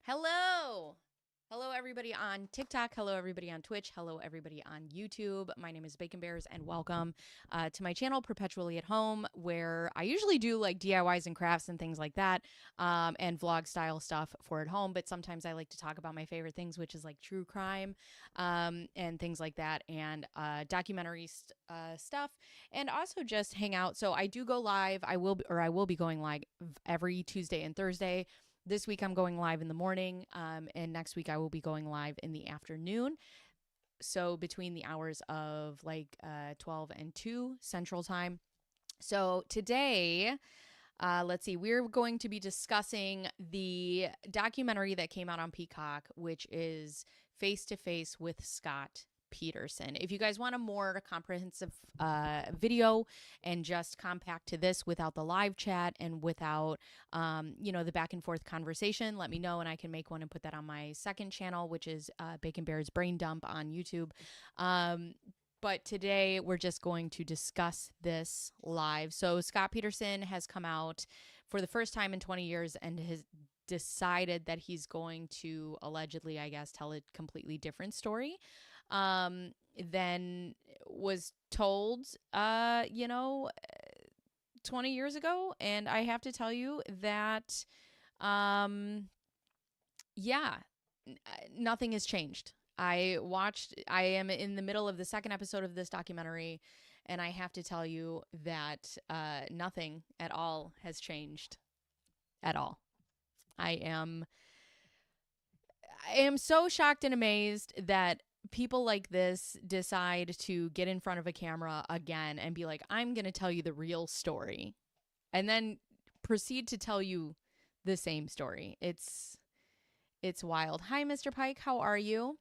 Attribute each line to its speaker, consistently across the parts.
Speaker 1: Hello. Hello, everybody on TikTok. Hello, everybody on Twitch. Hello, everybody on YouTube. My name is Bacon Bears, and welcome to my channel, Perpetually at Home, where I usually do like DIYs and crafts and things like that, and vlog style stuff for at home. But sometimes I like to talk about my favorite things, which is like true crime and things like that, and documentary stuff, and also just hang out. So I do go live. I will be going live every Tuesday and Thursday. This week I'm going live in the morning, and next week I will be going live in the afternoon. So between the hours of like 12 and 2 Central Time. So today, let's see, we're going to be discussing the documentary that came out on Peacock, which is Face to Face with Scott Peterson. If you guys want a more comprehensive video and just compact to this without the live chat and without the back and forth conversation, let me know and I can make one and put that on my second channel, which is Bacon Bears Brain Dump on YouTube. But today we're just going to discuss this live. So Scott Peterson has come out for the first time in 20 years and has decided that he's going to allegedly, I guess, tell a completely different story than was told, 20 years ago. And I have to tell you that, nothing has changed. I am in the middle of the second episode of this documentary, and I have to tell you that nothing at all has changed at all. I am so shocked and amazed that people like this decide to get in front of a camera again and be like, I'm going to tell you the real story, and then proceed to tell you the same story. It's wild. Hi, Mr. Pike. How are you?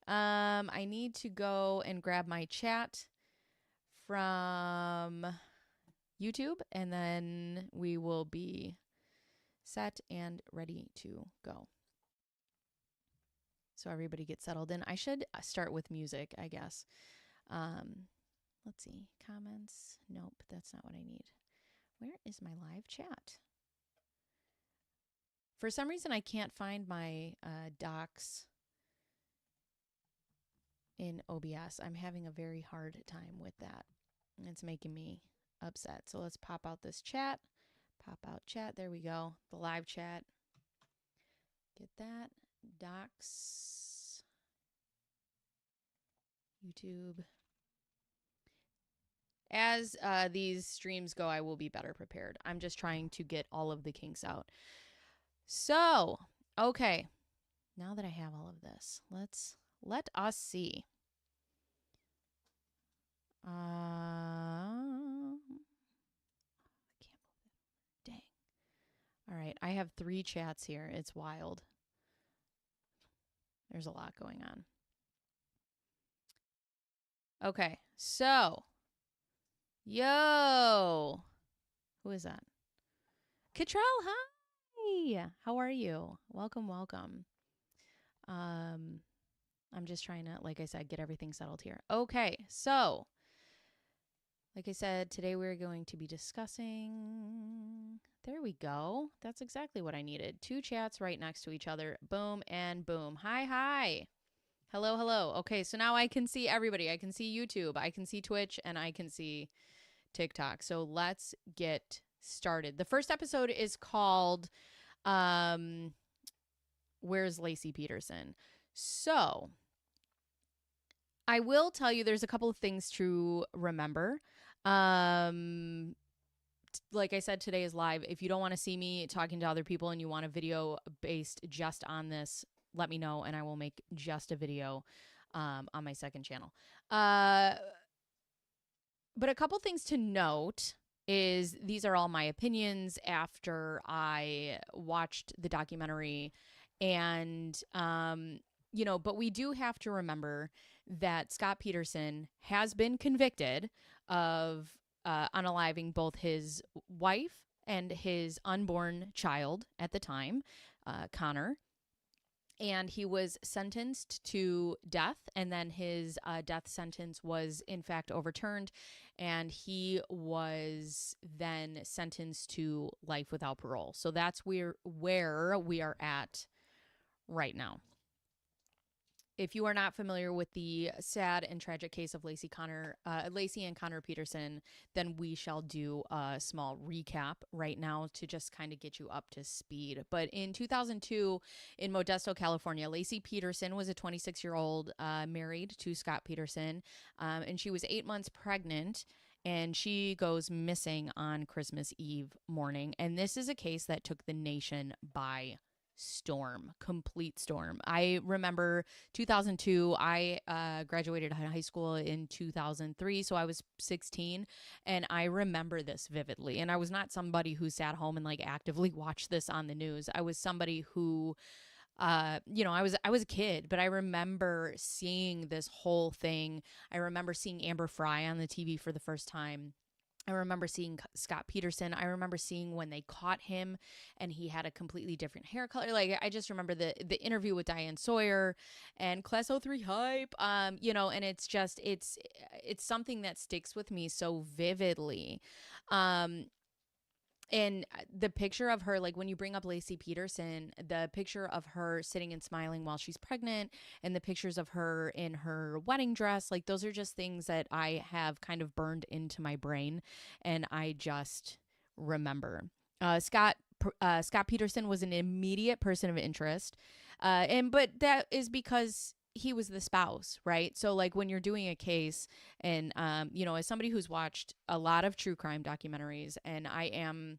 Speaker 1: I need to go and grab my chat from YouTube, and then we will be set and ready to go. So everybody get settled in. I should start with music, I guess. Let's see. Comments. Nope, that's not what I need. Where is my live chat? For some reason, I can't find my docs in OBS. I'm having a very hard time with that. It's making me upset. So let's pop out this chat. Pop out chat. There we go. The live chat. Get that. Docs. YouTube. As these streams go, I will be better prepared. I'm just trying to get all of the kinks out. So, okay. Now that I have all of this, let us see. I can't believe it. Dang. All right, I have 3 chats here. It's wild. There's a lot going on. Okay, so, yo, who is that? Catrell, hi. How are you? Welcome, welcome. I'm just trying to, like I said, get everything settled here. Okay, so, like I said, today we're going to be discussing, there we go. That's exactly what I needed. 2 chats right next to each other. Boom and boom. Hi, hi. Hello, hello. Okay, so now I can see everybody. I can see YouTube, I can see Twitch, and I can see TikTok. So let's get started. The first episode is called Where's Lacey Peterson? So I will tell you there's a couple of things to remember. Like I said, today is live. If you don't want to see me talking to other people and you want a video based just on this, let me know and I will make just a video on my second channel. But a couple things to note is these are all my opinions after I watched the documentary. And, but we do have to remember that Scott Peterson has been convicted of unaliving both his wife and his unborn child at the time, Connor. And he was sentenced to death, and then his death sentence was in fact overturned, and he was then sentenced to life without parole. So that's where we are at right now. If you are not familiar with the sad and tragic case of Lacey and Connor Peterson, then we shall do a small recap right now to just kind of get you up to speed. But in 2002, in Modesto, California, Lacey Peterson was a 26-year-old married to Scott Peterson, and she was 8 months pregnant. And she goes missing on Christmas Eve morning. And this is a case that took the nation by storm, complete storm. I remember 2002. I graduated high school in 2003, so I was 16, and I remember this vividly. And I was not somebody who sat home and like actively watched this on the news. I was somebody who I was a kid, but I remember seeing this whole thing. I remember seeing Amber Fry on the TV for the first time. I remember seeing Scott Peterson. I remember seeing when they caught him and he had a completely different hair color. Like, I just remember the interview with Diane Sawyer and Class O 03 hype. And it's something that sticks with me so vividly. And the picture of her, like when you bring up Lacey Peterson, the picture of her sitting and smiling while she's pregnant, and the pictures of her in her wedding dress, like those are just things that I have kind of burned into my brain, and I just remember. Scott Peterson was an immediate person of interest, but that is because he was the spouse, right? So like when you're doing a case, and as somebody who's watched a lot of true crime documentaries, and I'm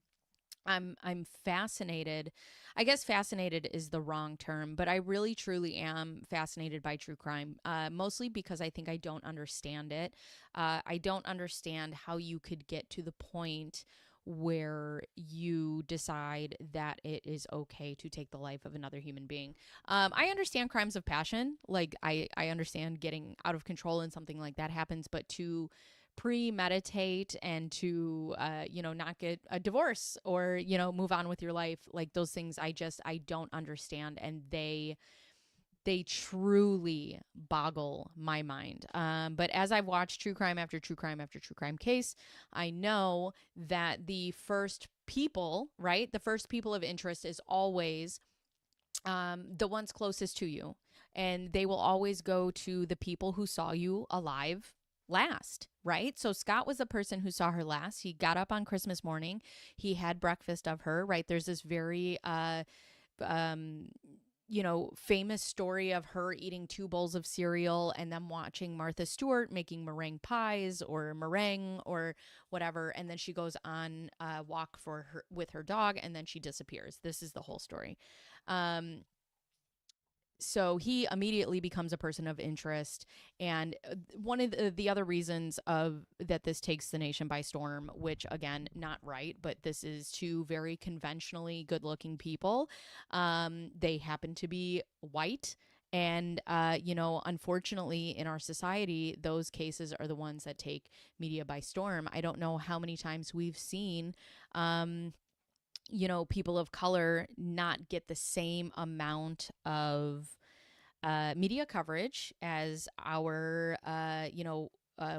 Speaker 1: fascinated. I guess fascinated is the wrong term, but I really truly am fascinated by true crime, mostly because I think I don't understand it. I don't understand how you could get to the point where you decide that it is okay to take the life of another human being. I understand crimes of passion. Like, I understand getting out of control and something like that happens, but to premeditate and to not get a divorce or move on with your life, like those things I don't understand, and they truly boggle my mind. But as I've watched true crime after true crime after true crime case, I know that the first people of interest is always the ones closest to you. And they will always go to the people who saw you alive last, right? So Scott was the person who saw her last. He got up on Christmas morning. He had breakfast of her, right? There's this very famous story of her eating 2 bowls of cereal and then watching Martha Stewart making meringue pies or meringue or whatever. And then she goes on a walk with her dog, and then she disappears. This is the whole story. So he immediately becomes a person of interest. And one of the other reasons of that this takes the nation by storm, which again, not right, but this is 2 very conventionally good looking people. They happen to be white. And, unfortunately in our society, those cases are the ones that take media by storm. I don't know how many times we've seen, people of color not get the same amount of media coverage as our,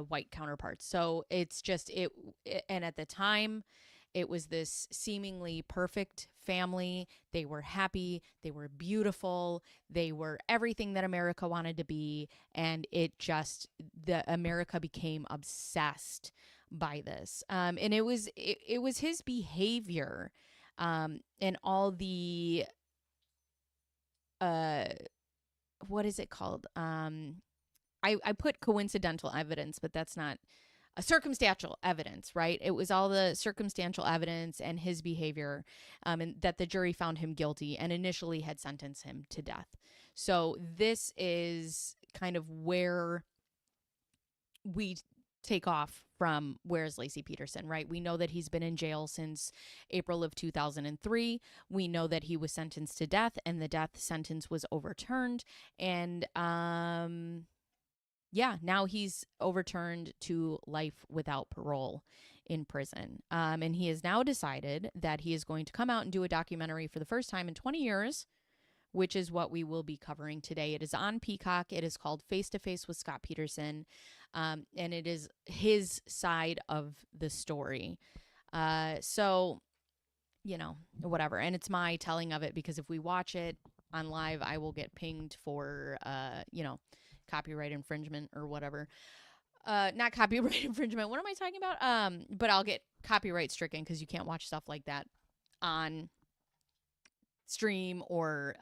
Speaker 1: white counterparts. So it's just and at the time, it was this seemingly perfect family. They were happy. They were beautiful. They were everything that America wanted to be. And America became obsessed by this. And it was his behavior, and all the, what is it called? I put coincidental evidence, but that's not a circumstantial evidence, right? It was all the circumstantial evidence and his behavior, and that the jury found him guilty and initially had sentenced him to death. So this is kind of where we take off from where's Lacey Peterson, right? We know that he's been in jail since April of 2003. We know that he was sentenced to death, and the death sentence was overturned. And now he's overturned to life without parole in prison. And he has now decided that he is going to come out and do a documentary for the first time in 20 years, which is what we will be covering today. It is on Peacock. It is called Face to Face with Scott Peterson. And it is his side of the story. So, whatever. And it's my telling of it, because if we watch it, on live, I will get pinged for, copyright infringement or whatever. Not copyright infringement. What am I talking about? But I'll get copyright stricken because you can't watch stuff like that on stream or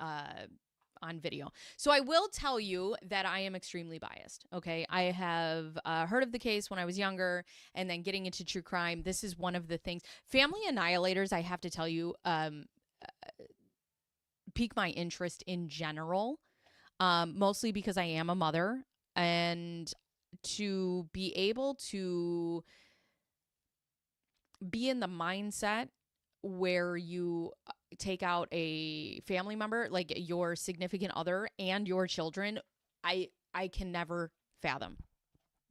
Speaker 1: on video. So I will tell you that I am extremely biased. Okay. I have heard of the case when I was younger, and then getting into true crime. This is one of the things. Family Annihilators, I have to tell you, pique my interest in general, mostly because I am a mother, and to be able to be in the mindset where you take out a family member, like your significant other and your children, I can never fathom.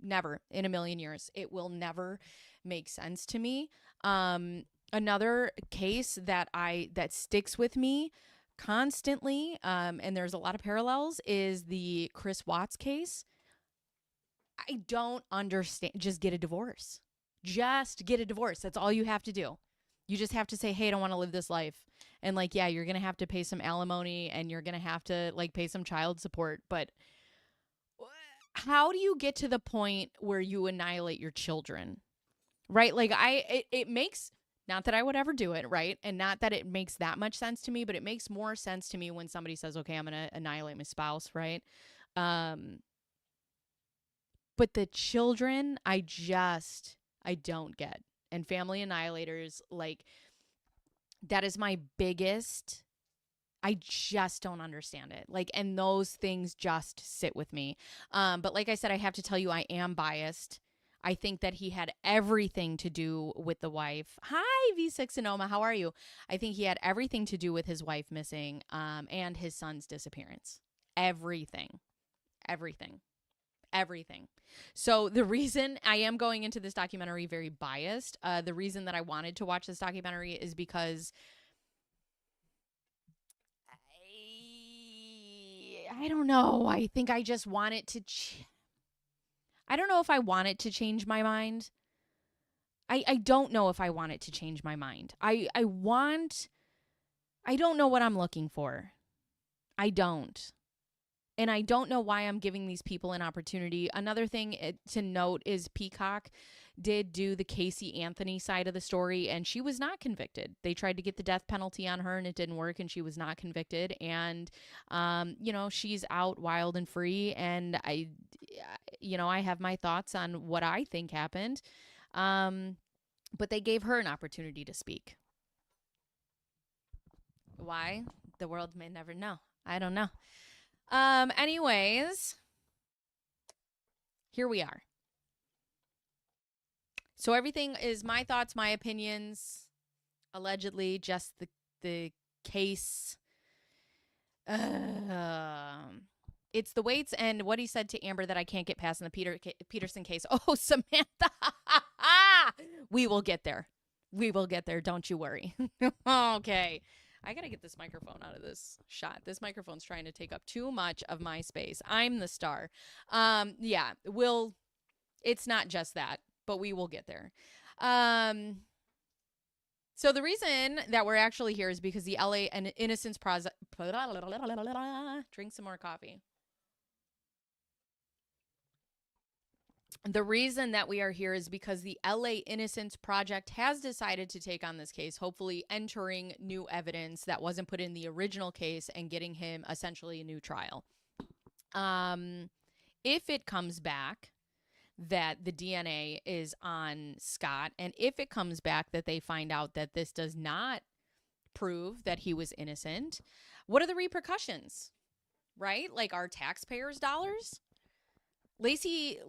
Speaker 1: Never in a million years. It will never make sense to me. Another case that sticks with me constantly, and there's a lot of parallels, is the Chris Watts case. I don't understand. Just get a divorce. Just get a divorce. That's all you have to do. You just have to say, hey, I don't want to live this life. And like, yeah, you're going to have to pay some alimony, and you're going to have to like pay some child support. But how do you get to the point where you annihilate your children? Right? Like it makes, not that I would ever do it, right? And not that it makes that much sense to me, but it makes more sense to me when somebody says, okay, I'm going to annihilate my spouse, right? But the children, I don't get. And Family Annihilators, like, that is my biggest, I just don't understand it. Like, and those things just sit with me. But like I said, I have to tell you, I am biased. I think that he had everything to do with the wife. Hi, V6 Sonoma. How are you? I think he had everything to do with his wife missing, and his son's disappearance. Everything. So the reason I am going into this documentary very biased, the reason that I wanted to watch this documentary is because I don't know. I think I just want it to I don't know if I want it to change my mind. I don't know if I want it to change my mind. I don't know what I'm looking for. I don't. And I don't know why I'm giving these people an opportunity. Another thing to note is Peacock did do the Casey Anthony side of the story, and she was not convicted. They tried to get the death penalty on her, and it didn't work, and she was not convicted. And, she's out wild and free, and I have my thoughts on what I think happened. But they gave her an opportunity to speak. Why? The world may never know. I don't know. Anyways, here we are. So everything is my thoughts, my opinions, allegedly just the case. It's the weights and what he said to Amber that I can't get past in the Peterson case. Oh, Samantha. We will get there. Don't you worry. Okay. I got to get this microphone out of this shot. This microphone's trying to take up too much of my space. I'm the star. It's not just that, but we will get there. So the reason that we're actually here is because the LA and Innocence Project, drink some more coffee. The reason that we are here is because the LA Innocence Project has decided to take on this case, hopefully entering new evidence that wasn't put in the original case and getting him essentially a new trial. If it comes back that the DNA is on Scott, and if it comes back that they find out that this does not prove that he was innocent, what are the repercussions, right? Like our taxpayers' dollars? Lacey,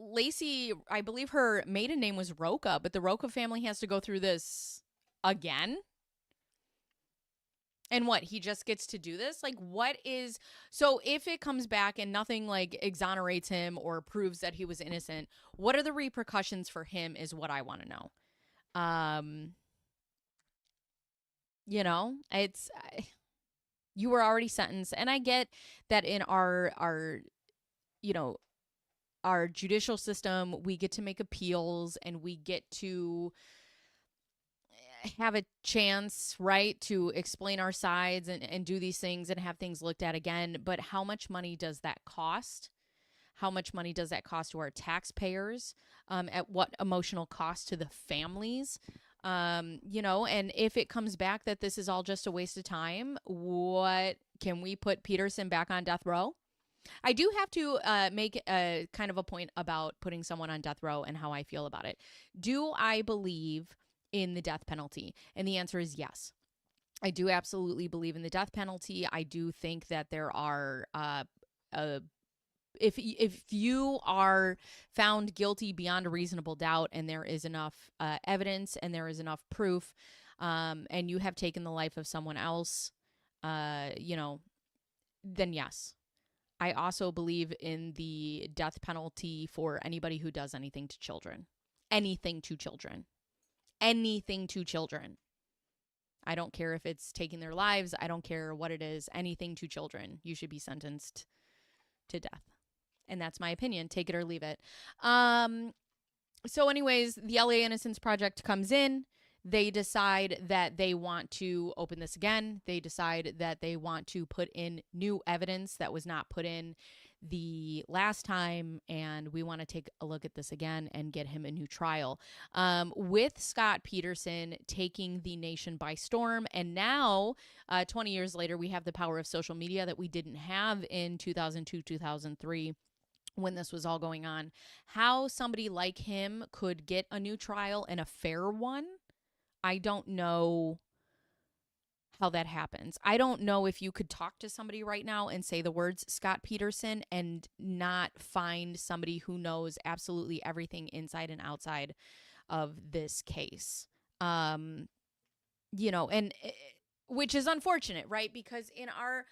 Speaker 1: I believe her maiden name was Roca, but the Roca family has to go through this again? And what, he just gets to do this? Like, so if it comes back and nothing like exonerates him or proves that he was innocent, what are the repercussions for him is what I want to know. You were already sentenced, and I get that in our judicial system, we get to make appeals and we get to have a chance, right, to explain our sides and do these things and have things looked at again. But how much money does that cost? How much money does that cost to our taxpayers? At what emotional cost to the families? And if it comes back that this is all just a waste of time, what can we put Peterson back on death row? I do have to make a kind of a point about putting someone on death row and how I feel about it. Do I believe in the death penalty? And the answer is yes. I do absolutely believe in the death penalty. I do think that there are if you are found guilty beyond a reasonable doubt and there is enough evidence and there is enough proof, and you have taken the life of someone else, then yes. I also believe in the death penalty for anybody who does anything to children. Anything to children. Anything to children. I don't care if it's taking their lives. I don't care what it is. Anything to children. You should be sentenced to death. And that's my opinion. Take it or leave it. So anyways, the LA Innocence Project comes in. They decide that they want to open this again. They decide that they want to put in new evidence that was not put in the last time, and we want to take a look at this again and get him a new trial. With Scott Peterson taking the nation by storm, and now 20 years later, we have the power of social media that we didn't have in 2002, 2003. When this was all going on, how somebody like him could get a new trial and a fair one, I don't know how that happens. I don't know if you could talk to somebody right now and say the words Scott Peterson and not find somebody who knows absolutely everything inside and outside of this case. And which is unfortunate, right? Because in our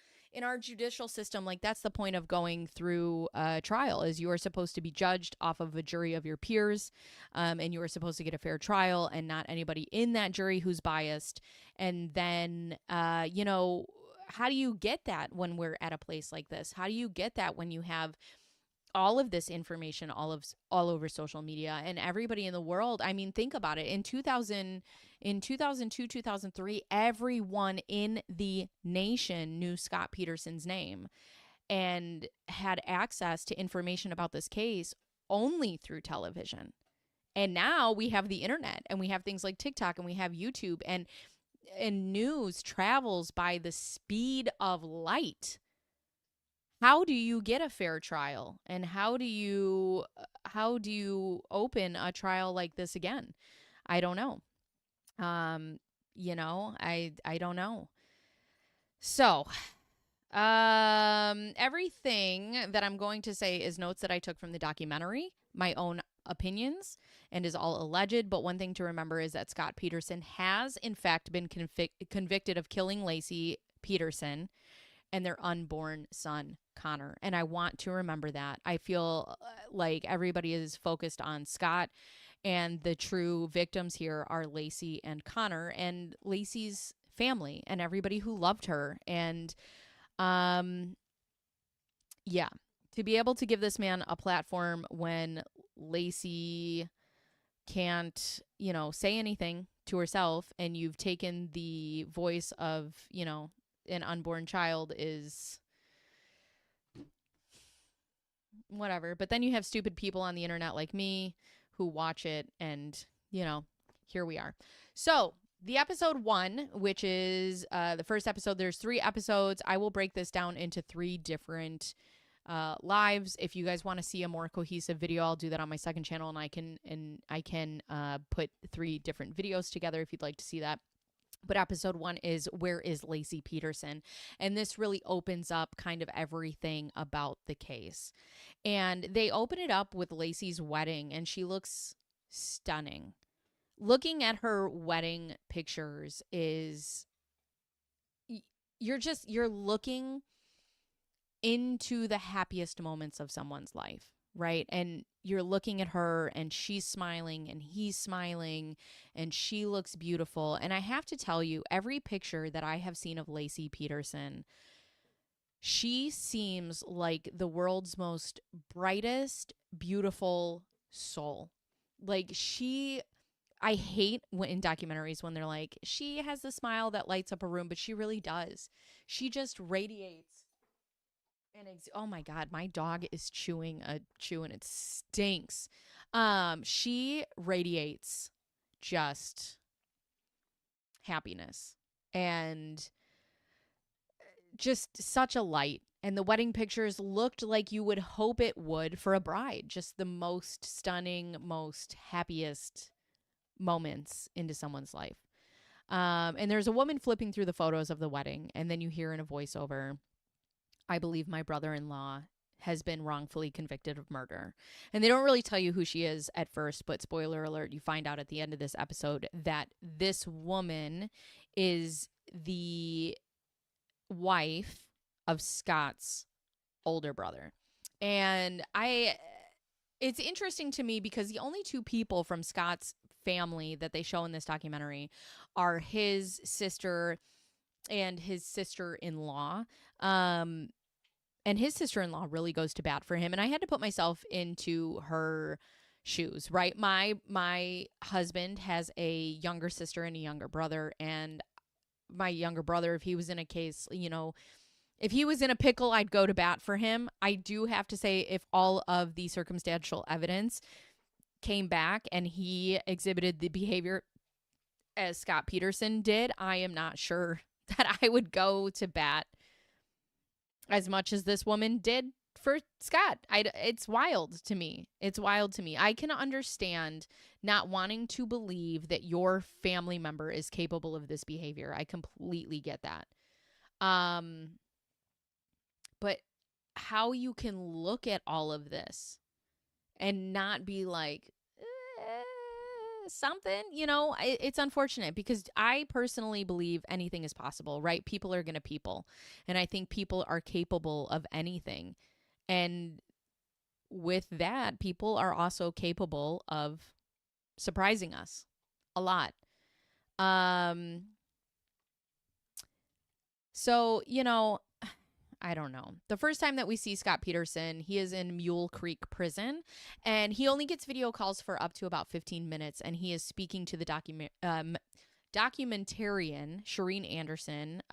Speaker 1: judicial system, like, that's the point of going through a trial, is you are supposed to be judged off of a jury of your peers, and you are supposed to get a fair trial and not anybody in that jury who's biased. And then how do you get that when we're at a place like this? How do you get that when you have all of this information all over social media and everybody in the world? I mean, think about it. In 2002, 2003, everyone in the nation knew Scott Peterson's name and had access to information about this case only through television. And now we have the internet, and we have things like TikTok, and we have YouTube, and news travels by the speed of light. How do you get a fair trial, and how do you open a trial like this again? I don't know. I don't know. So, everything that I'm going to say is notes that I took from the documentary, my own opinions, and is all alleged. But one thing to remember is that Scott Peterson has, in fact, been convicted of killing Laci Peterson and their unborn son, Connor. And I want to remember that. I feel like everybody is focused on Scott, and the true victims here are Laci and Connor, and Laci's family and everybody who loved her. And to be able to give this man a platform when Laci can't, say anything to herself, and you've taken the voice of, an unborn child, is whatever. But then you have stupid people on the internet like me who watch it, and here we are. So the episode 1, which is the first episode, there's 3 episodes. I will break this down into 3 different lives. If you guys want to see a more cohesive video, I'll do that on my second channel, and I can put 3 different videos together if you'd like to see that. But episode 1 is Where is Laci Peterson? And this really opens up kind of everything about the case. And they open it up with Laci's wedding, and she looks stunning. Looking at her wedding pictures is, you're looking into the happiest moments of someone's life, right? And you're looking at her, and she's smiling, and he's smiling, and she looks beautiful. And I have to tell you, every picture that I have seen of Laci Peterson, she seems like the world's most brightest, beautiful soul. Like, she I hate when in documentaries when they're like, she has the smile that lights up a room, but she really does. She just radiates. Oh my god, my dog is chewing. It stinks. She radiates just happiness and just such a light. And the wedding pictures looked like you would hope it would for a bride. Just the most stunning, most happiest moments into someone's life. And there's a woman flipping through the photos of the wedding, and then you hear in a voiceover, I believe my brother-in-law has been wrongfully convicted of murder. And they don't really tell you who she is at first, but spoiler alert, you find out at the end of this episode that this woman is the wife of Scott's older brother. And it's interesting to me because the only two people from Scott's family that they show in this documentary are his sister and his sister-in-law. And his sister-in-law really goes to bat for him. And I had to put myself into her shoes, right? My husband has a younger sister and a younger brother. And my younger brother, if he was in a case, if he was in a pickle, I'd go to bat for him. I do have to say, if all of the circumstantial evidence came back and he exhibited the behavior as Scott Peterson did, I am not sure that I would go to bat as much as this woman did for Scott. It's wild to me. It's wild to me. I can understand not wanting to believe that your family member is capable of this behavior. I completely get that. But how you can look at all of this and not be like, something, it's unfortunate because I personally believe anything is possible, right? People are going to people. And I think people are capable of anything. And with that, people are also capable of surprising us a lot. So, I don't know. The first time that we see Scott Peterson, he is in Mule Creek Prison, and he only gets video calls for up to about 15 minutes, and he is speaking to the documentarian, Shireen Anderson,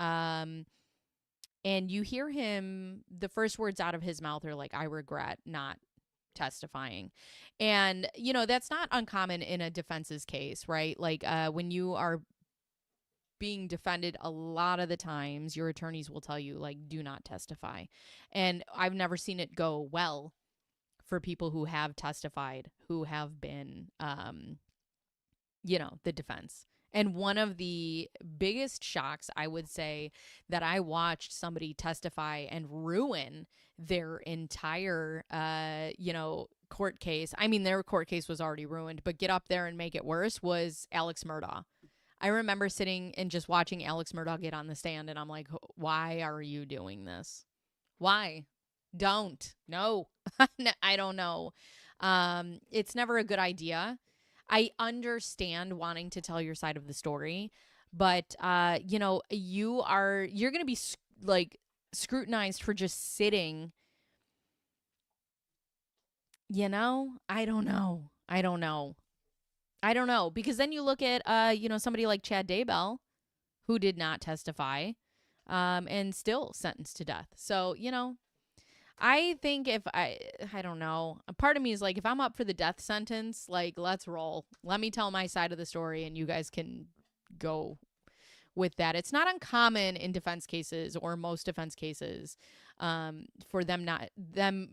Speaker 1: and you hear him, the first words out of his mouth are like, I regret not testifying. And, that's not uncommon in a defense's case, right? Like when you are being defended, a lot of the times your attorneys will tell you, like, do not testify. And I've never seen it go well for people who have testified, who have been, the defense. And one of the biggest shocks, I would say, that I watched somebody testify and ruin their entire, court case. I mean, their court case was already ruined, but get up there and make it worse, was Alex Murdaugh. I remember sitting and just watching Alex Murdaugh get on the stand, and I'm like, why are you doing this? Why? Don't. No. I don't know. It's never a good idea. I understand wanting to tell your side of the story, but you're going to be scrutinized for just sitting. I don't know, because then you look at somebody like Chad Daybell, who did not testify, and still sentenced to death. So, I think I don't know. A part of me is like, if I'm up for the death sentence, like, let's roll. Let me tell my side of the story and you guys can go with that. It's not uncommon in defense cases, or most defense cases, for them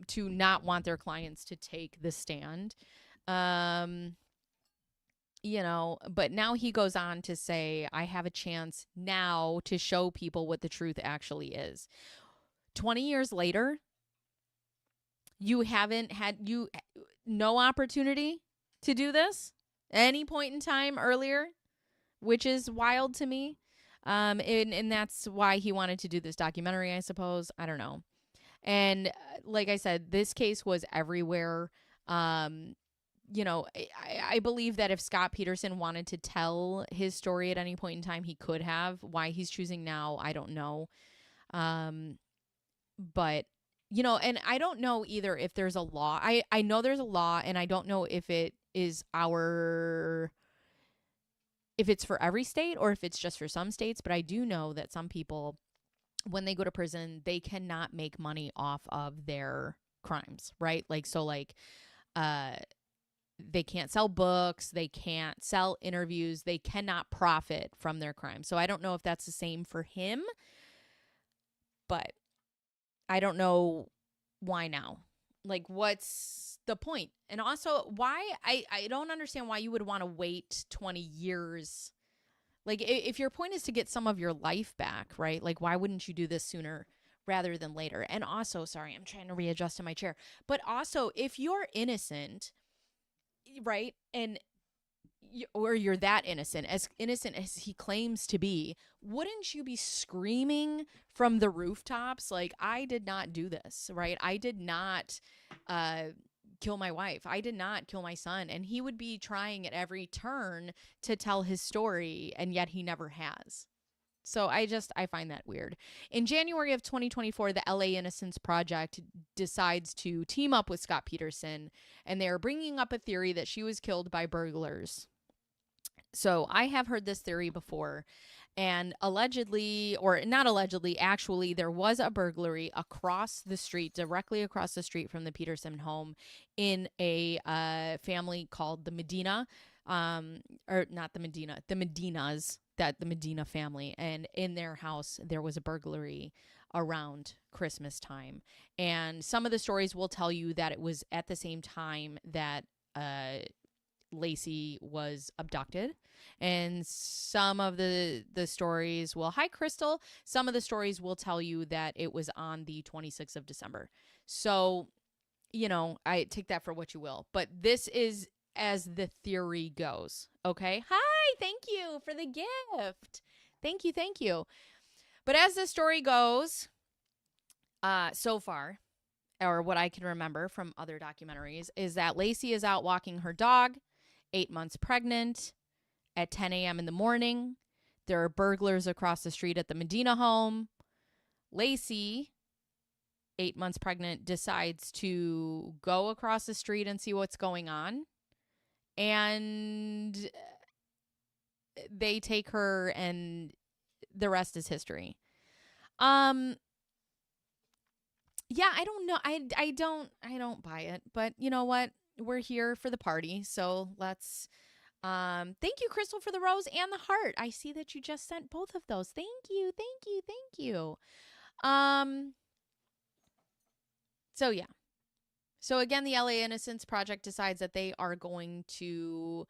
Speaker 1: to not want their clients to take the stand. But now he goes on to say, I have a chance now to show people what the truth actually is. 20 years later, you haven't had no opportunity to do this any point in time earlier, which is wild to me. And that's why he wanted to do this documentary, I suppose. I don't know. And like I said, this case was everywhere. I believe that if Scott Peterson wanted to tell his story at any point in time, he could have. Why he's choosing now, I don't know. But and I don't know either if there's a law. I know there's a law, and I don't know if it is our if it's for every state or if it's just for some states, but I do know that some people, when they go to prison, they cannot make money off of their crimes, right? Like, so like, uh, they can't sell books, they can't sell interviews, they cannot profit from their crime. So I don't know if that's the same for him, but I don't know why now. Like, what's the point? And also, why I don't understand why you would want to wait 20 years. Like, if your point is to get some of your life back, right? Like, why wouldn't you do this sooner rather than later? And also, sorry, I'm trying to readjust in my chair. But also, if you're innocent, right? And or you're that innocent as he claims to be, wouldn't you be screaming from the rooftops like, I did not do this, right? I did not kill my wife, I did not kill my son. And he would be trying at every turn to tell his story, and yet he never has. So I find that weird. In January of 2024, the LA Innocence Project decides to team up with Scott Peterson, and they are bringing up a theory that she was killed by burglars. So I have heard this theory before, and allegedly, or not allegedly, actually, there was a burglary across the street, directly across the street from the Peterson home, in a family called the Medina, or not the Medina, the Medinas, that the Medina family. And in their house, there was a burglary around Christmas time. And some of the stories will tell you that it was at the same time that Lacey was abducted. And some of the stories will, hi Crystal, some of the stories will tell you that it was on the 26th of December. So, you know, I take that for what you will. But this is as the theory goes. Okay. Hi, thank you for the gift. Thank you, thank you. But as the story goes, so far, or what I can remember from other documentaries, is that Lacey is out walking her dog, 8 months pregnant, at 10 a.m. in the morning. There are burglars across the street at the Medina home. Lacey, 8 months pregnant, decides to go across the street and see what's going on. And they take her, and the rest is history. Yeah, I don't know. I don't buy it, but you know what? We're here for the party, so let's thank you, Crystal, for the rose and the heart. I see that you just sent both of those. Thank you, thank you, thank you. So yeah. So again, the LA Innocence Project decides that they are going to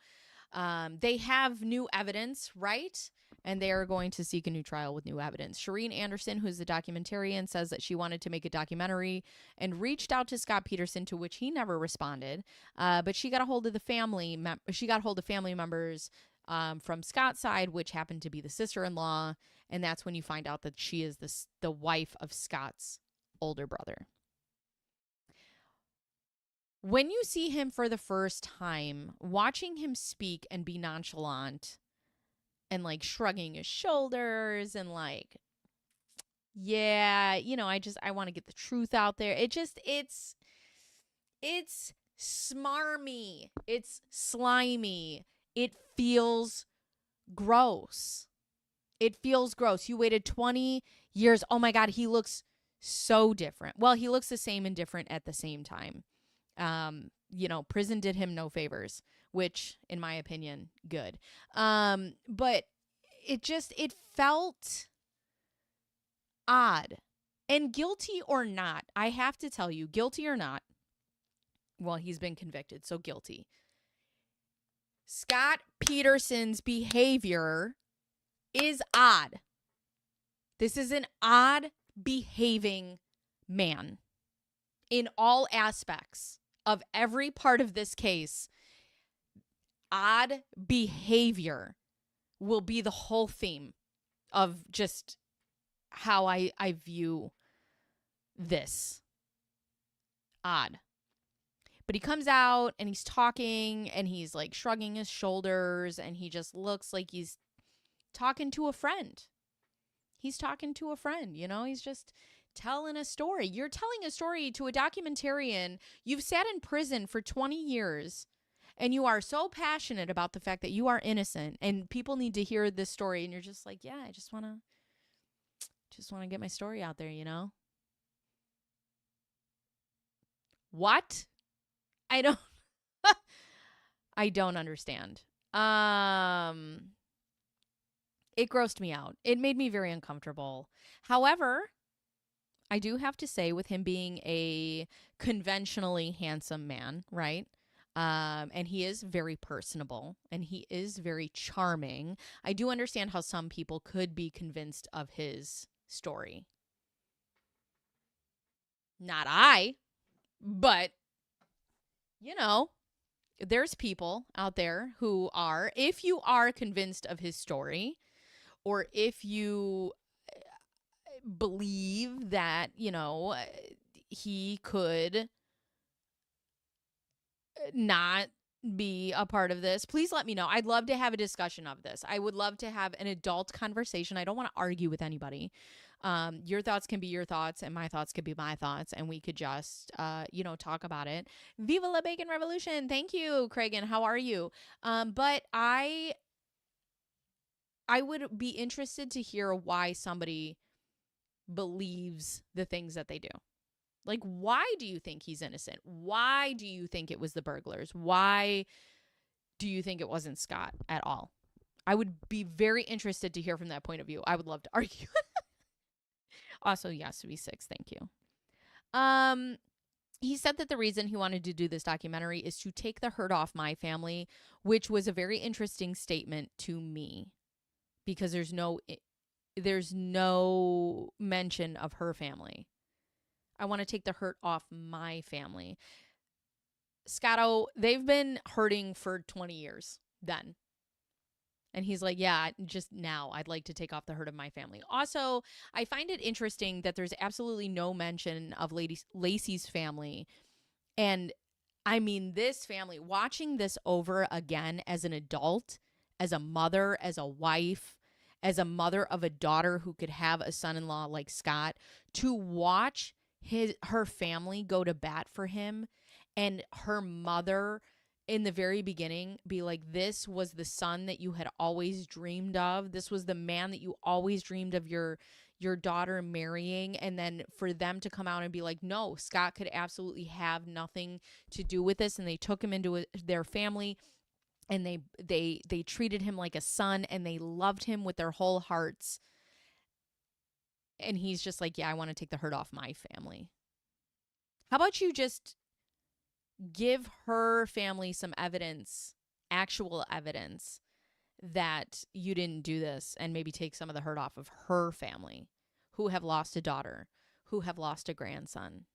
Speaker 1: they have new evidence, right? And they are going to seek a new trial with new evidence. Shireen Anderson, who's the documentarian, says that she wanted to make a documentary and reached out to Scott Peterson, to which he never responded. But she got a hold of the family. She got a hold of family members from Scott's side, which happened to be the sister-in-law. And that's when you find out that she is the wife of Scott's older brother. When you see him for the first time, watching him speak and be nonchalant and like shrugging his shoulders and like, yeah, you know, I want to get the truth out there. It's smarmy. It's slimy. It feels gross. It feels gross. You waited 20 years. Oh my God, he looks so different. Well, he looks the same and different at the same time. You know, prison did him no favors, which in my opinion, good. But it felt odd. And guilty or not, I have to tell you, guilty or not, well, he's been convicted, so guilty. Scott Peterson's behavior is odd. This is an odd behaving man in all aspects of every part of this case. Odd behavior will be the whole theme of just how I view this. Odd. But he comes out and he's talking and he's like shrugging his shoulders and he just looks like he's talking to a friend. He's talking to a friend, you know, he's just telling a story. You're telling a story to a documentarian. You've sat in prison for 20 years and you are so passionate about the fact that you are innocent and people need to hear this story, and you're just like, yeah, I just want to get my story out there, you know? What? I don't I don't understand. Um it grossed me out. It made me very uncomfortable. However, I do have to say, with him being a conventionally handsome man, right? And he is very personable and he is very charming. I do understand how some people could be convinced of his story. Not I, but you know, there's people out there who are, if you are convinced of his story, or if you believe that, he could not be a part of this, please let me know. I'd love to have a discussion of this. I would love to have an adult conversation. I don't want to argue with anybody. Your thoughts can be your thoughts and my thoughts could be my thoughts, and we could just talk about it. Viva la bacon revolution. Thank you, Cragen. How are you? But I would be interested to hear why somebody believes the things that they do. Like, why do you think he's innocent? Why do you think it was the burglars? Why do you think it wasn't Scott at all? I would be very interested to hear from that point of view. I would love to argue. Also, yes, V6, thank you. He said that the reason he wanted to do this documentary is to take the hurt off my family, which was a very interesting statement to me, because there's no mention of her family. I want to take the hurt off my family. Scotto, they've been hurting for 20 years then. And he's like, yeah, just now I'd like to take off the hurt of my family. Also, I find it interesting that there's absolutely no mention of Lacey's family. And I mean, this family, watching this over again as an adult, as a mother, as a wife, as a mother of a daughter who could have a son-in-law like Scott, to watch her family go to bat for him, and her mother in the very beginning be like, this was the son that you had always dreamed of. This was the man that you always dreamed of your daughter marrying. And then for them to come out and be like, no, Scott could absolutely have nothing to do with this. And they took him into their family, and they treated him like a son, and they loved him with their whole hearts. And he's just like, yeah, I want to take the hurt off my family. How about you just give her family some evidence, actual evidence, that you didn't do this, and maybe take some of the hurt off of her family, who have lost a daughter, who have lost a grandson,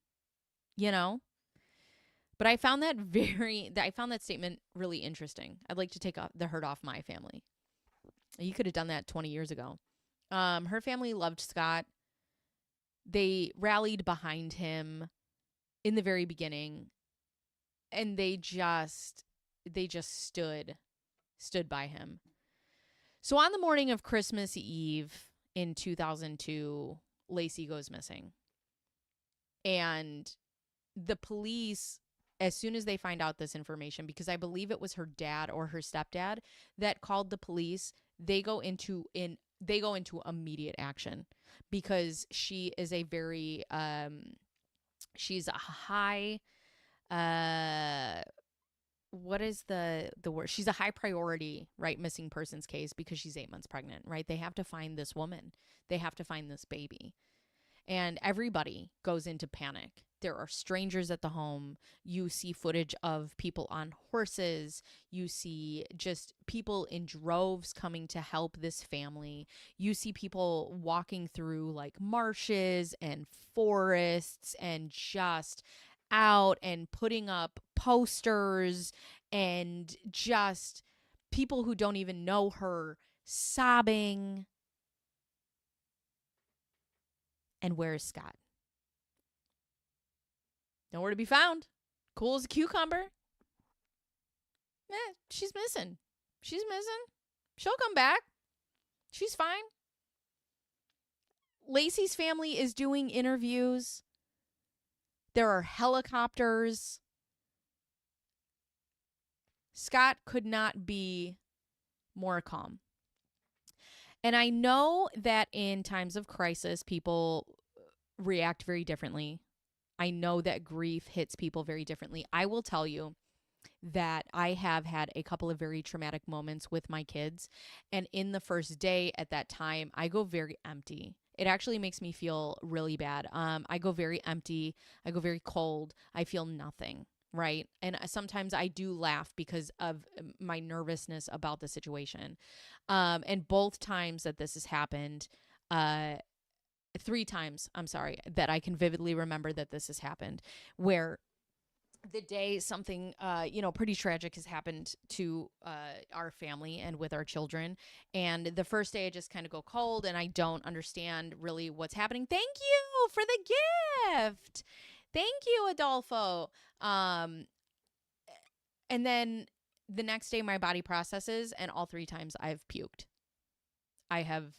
Speaker 1: But I found that statement really interesting. I'd like to take the hurt off my family. You could have done that 20 years ago. Her family loved Scott. They rallied behind him in the very beginning, and they just stood by him. So on the morning of Christmas Eve in 2002, Lacey goes missing. And the police, as soon as they find out this information, because I believe it was her dad or her stepdad that called the police, they go into immediate action, because she is a very she's a high what is the word? She's a high priority, right, missing persons case, because she's 8 months pregnant, right? They have to find this woman. They have to find this baby. And everybody goes into panic. There are strangers at the home. You see footage of people on horses. You see just people in droves coming to help this family. You see people walking through like marshes and forests, and just out and putting up posters, and just people who don't even know her sobbing. And where is Scott? Nowhere to be found. Cool as a cucumber. She's missing. She's missing. She'll come back. She's fine. Lacey's family is doing interviews. There are helicopters. Scott could not be more calm. And I know that in times of crisis, people react very differently. I know that grief hits people very differently. I will tell you that I have had a couple of very traumatic moments with my kids. And in the first day at that time, I go very empty. It actually makes me feel really bad. I go very empty. I go very cold. I feel nothing. Right. And sometimes I do laugh because of my nervousness about the situation. And both times that this has happened, uh, 3 times, I'm sorry, that I can vividly remember that this has happened, where the day something pretty tragic has happened to our family and with our children, and the first day I just kind of go cold and I don't understand really what's happening. Thank you for the gift. Thank you, Adolfo. And then the next day my body processes, and all 3 times I've puked. I have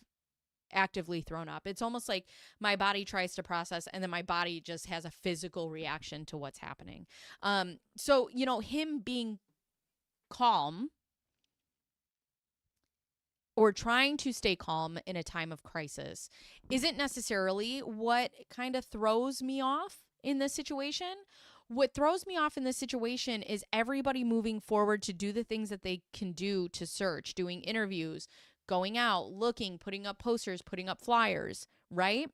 Speaker 1: actively thrown up. It's almost like my body tries to process and then my body just has a physical reaction to what's happening. So, him being calm or trying to stay calm in a time of crisis isn't necessarily what kind of throws me off in this situation. What throws me off in this situation is everybody moving forward to do the things that they can do to search, doing interviews, going out, looking, putting up posters, putting up flyers, right?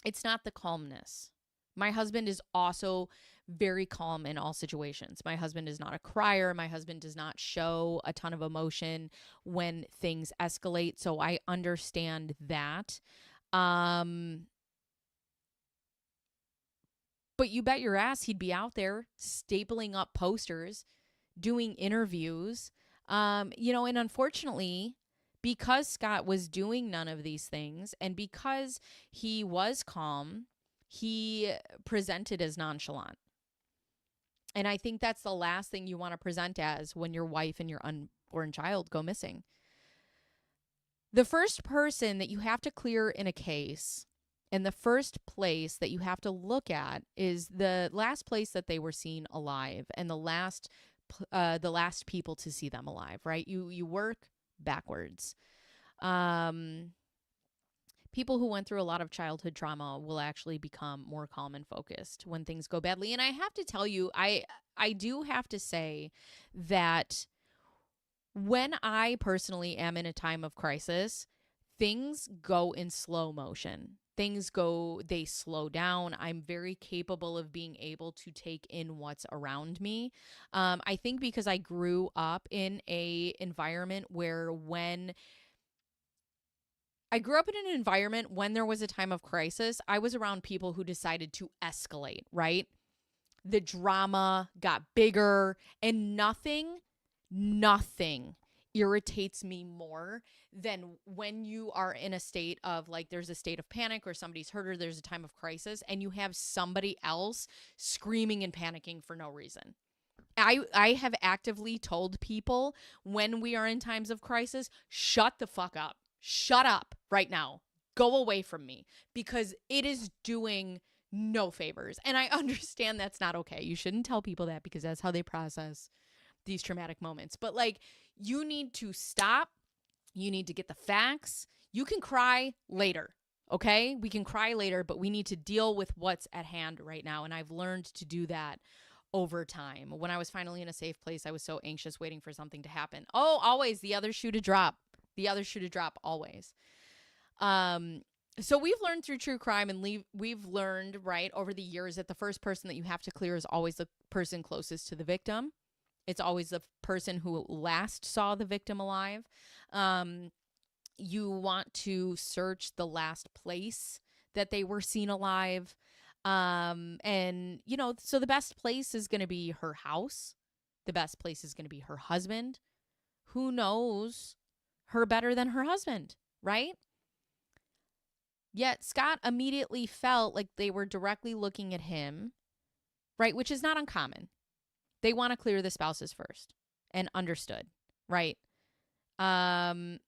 Speaker 1: It's not the calmness. My husband is also very calm in all situations. My husband is not a crier. My husband does not show a ton of emotion when things escalate. So I understand that. But you bet your ass he'd be out there stapling up posters, doing interviews. And unfortunately, because Scott was doing none of these things and because he was calm, he presented as nonchalant. And I think that's the last thing you want to present as when your wife and your unborn child go missing. The first person that you have to clear in a case, and the first place that you have to look at, is the last place that they were seen alive and the last people to see them alive, right? You work backwards. People who went through a lot of childhood trauma will actually become more calm and focused when things go badly. And I have to tell you, I do have to say that when I personally am in a time of crisis, things go in slow motion. They slow down. I'm very capable of being able to take in what's around me. I think because I grew up in an environment when there was a time of crisis, I was around people who decided to escalate, right? The drama got bigger, and nothing irritates me more than when you are in a state of, like, there's a state of panic or somebody's hurt or there's a time of crisis and you have somebody else screaming and panicking for no reason. I have actively told people when we are in times of crisis, shut the fuck up. Shut up right now. Go away from me, because it is doing no favors. And I understand that's not okay. You shouldn't tell people that because that's how they process these traumatic moments. But, like, you need to stop. You need to get the facts. You can cry later. Okay? We can cry later, but we need to deal with what's at hand right now. And I've learned to do that over time. When I was finally in a safe place, I was so anxious waiting for something to happen. Oh, always the other shoe to drop. The other shoe to drop, always. So we've learned through true crime, and we've learned, right, over the years, that the first person that you have to clear is always the person closest to the victim. It's always the person who last saw the victim alive. You want to search the last place that they were seen alive. And, so the best place is going to be her house. The best place is going to be her husband. Who knows her better than her husband, right? Yet Scott immediately felt like they were directly looking at him, right? Which is not uncommon. They want to clear the spouses first, and understood, right? I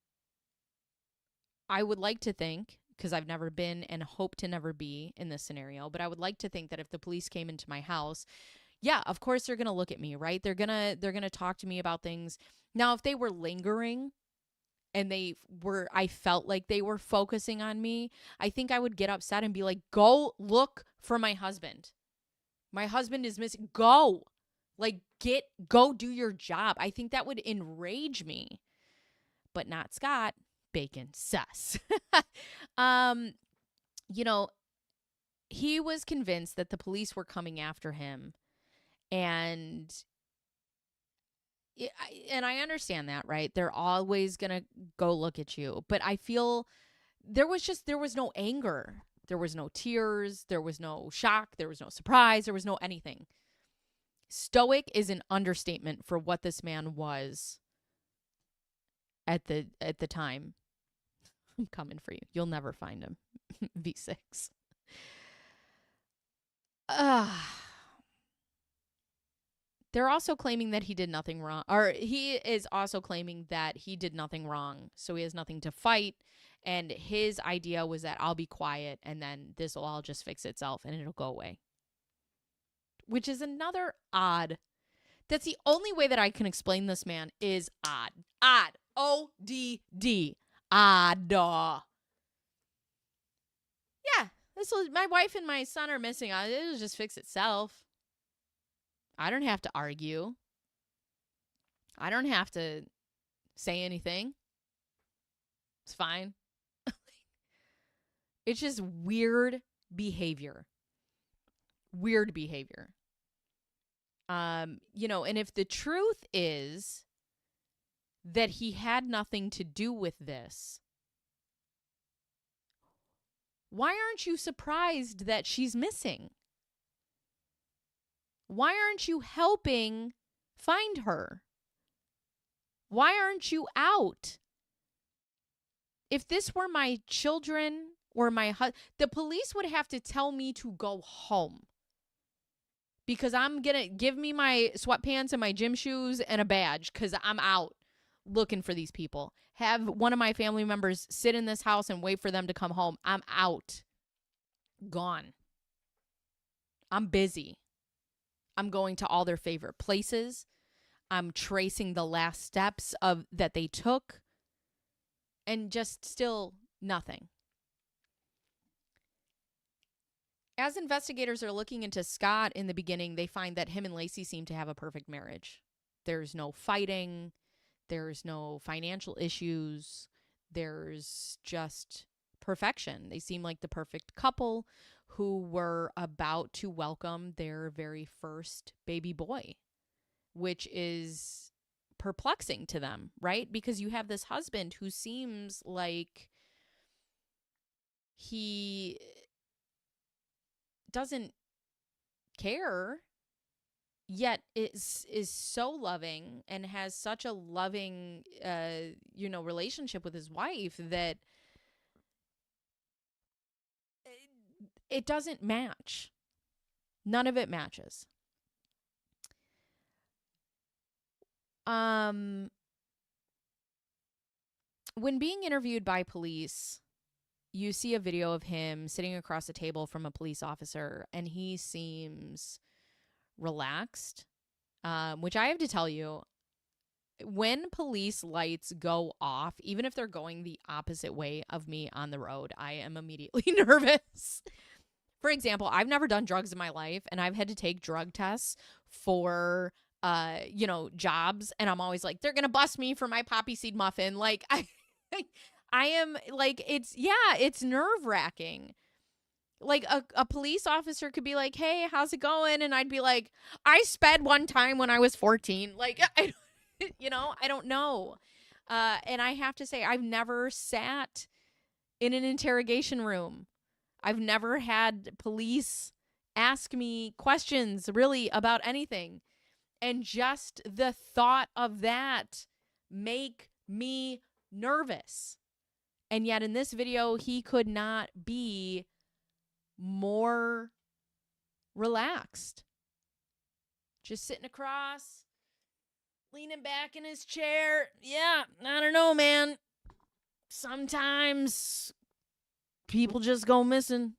Speaker 1: would like to think, because I've never been and hope to never be in this scenario, but I would like to think that if the police came into my house, yeah, of course they're going to look at me, right? They're going to talk to me about things. Now, if they were lingering and I felt like they were focusing on me, I think I would get upset and be like, "Go look for my husband. My husband is missing. Go. Like go do your job." I think that would enrage me. But not Scott. Bacon sus. um, you know, he was convinced that the police were coming after him, and I understand that, right? They're always going to go look at you, but I feel there was no anger. There was no tears, there was no shock, there was no surprise, there was no anything. Stoic is an understatement for what this man was at the time. I'm coming for you. You'll never find him. V6. They're also claiming that he did nothing wrong, or he is also claiming that he did nothing wrong, so he has nothing to fight. And his idea was that I'll be quiet and then this will all just fix itself and it'll go away. Which is another odd. That's the only way that I can explain this man is odd. Odd. ODD. Odd. Yeah. My wife and my son are missing. It'll just fix itself. I don't have to argue. I don't have to say anything. It's fine. It's just weird behavior. Weird behavior. And if the truth is that he had nothing to do with this, why aren't you surprised that she's missing? Why aren't you helping find her? Why aren't you out? If this were my children or my husband, the police would have to tell me to go home. Because I'm going to give me my sweatpants and my gym shoes and a badge because I'm out looking for these people. Have one of my family members sit in this house and wait for them to come home. I'm out. Gone. I'm busy. I'm going to all their favorite places. I'm tracing the last steps that they took. And just still nothing. As investigators are looking into Scott in the beginning, they find that him and Lacey seem to have a perfect marriage. There's no fighting. There's no financial issues. There's just perfection. They seem like the perfect couple who were about to welcome their very first baby boy, which is perplexing to them, right? Because you have this husband who seems like he doesn't care, yet is so loving and has such a loving relationship with his wife that it doesn't match. None of it matches. When being interviewed by police, you see a video of him sitting across the table from a police officer, and he seems relaxed, which I have to tell you, when police lights go off, even if they're going the opposite way of me on the road, I am immediately nervous. For example, I've never done drugs in my life, and I've had to take drug tests for jobs, and I'm always like, they're gonna bust me for my poppy seed muffin. Like I am like, it's nerve-wracking. Like a police officer could be like, hey, how's it going? And I'd be like, I sped one time when I was 14. Like, I don't know. And I have to say, I've never sat in an interrogation room. I've never had police ask me questions really about anything. And just the thought of that make me nervous. And yet in this video, he could not be more relaxed. Just sitting across, leaning back in his chair. Yeah, I don't know, man. Sometimes people just go missing.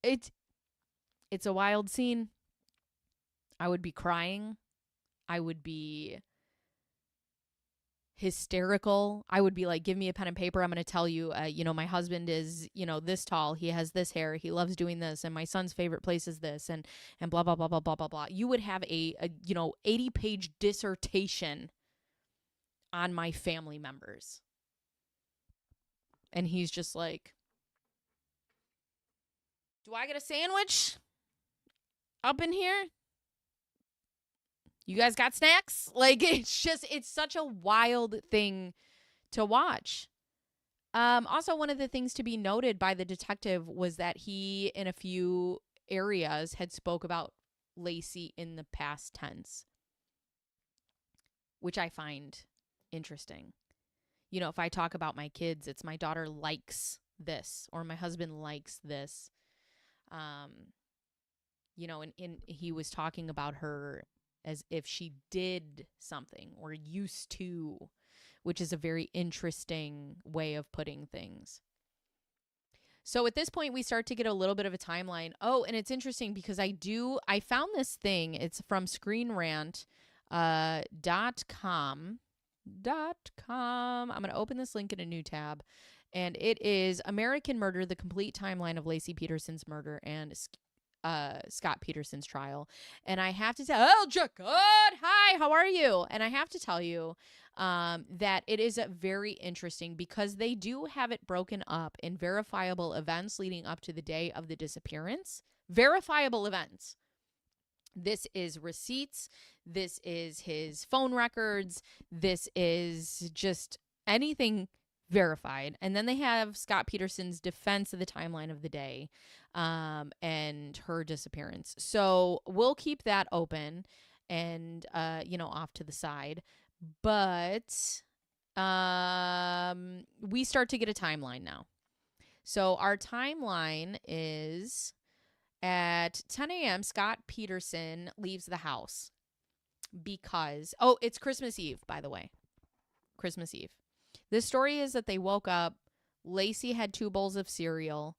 Speaker 1: it's a wild scene. I would be crying. I would be hysterical. I would be like, give me a pen and paper. I'm going to tell you, my husband is, this tall. He has this hair. He loves doing this. And my son's favorite place is this, and blah, blah, blah, blah, blah, blah, blah. You would have a 80-page dissertation on my family members. And he's just like, do I get a sandwich up in here? You guys got snacks? Like, it's such a wild thing to watch. Also, one of the things to be noted by the detective was that he, in a few areas, had spoke about Lacey in the past tense, which I find interesting. If I talk about my kids, it's my daughter likes this, or my husband likes this. And he was talking about her as if she did something or used to, which is a very interesting way of putting things. So at this point, we start to get a little bit of a timeline. Oh, and it's interesting because I found this thing. It's from screenrant.com. I'm going to open this link in a new tab. And it is American Murder, the complete timeline of Lacey Peterson's murder and Scott Peterson's trial. And I have to tell, good, hi, how are you? And I have to tell you that it is very interesting because they do have it broken up in verifiable events leading up to the day of the disappearance. Verifiable events. This is receipts. This is his phone records. This is just anything verified. And then they have Scott Peterson's defense of the timeline of the day and her disappearance. So we'll keep that open and, off to the side. But we start to get a timeline now. So our timeline is at 10 a.m., Scott Peterson leaves the house because, it's Christmas Eve, by the way. Christmas Eve. The story is that they woke up, Lacey had 2 bowls of cereal,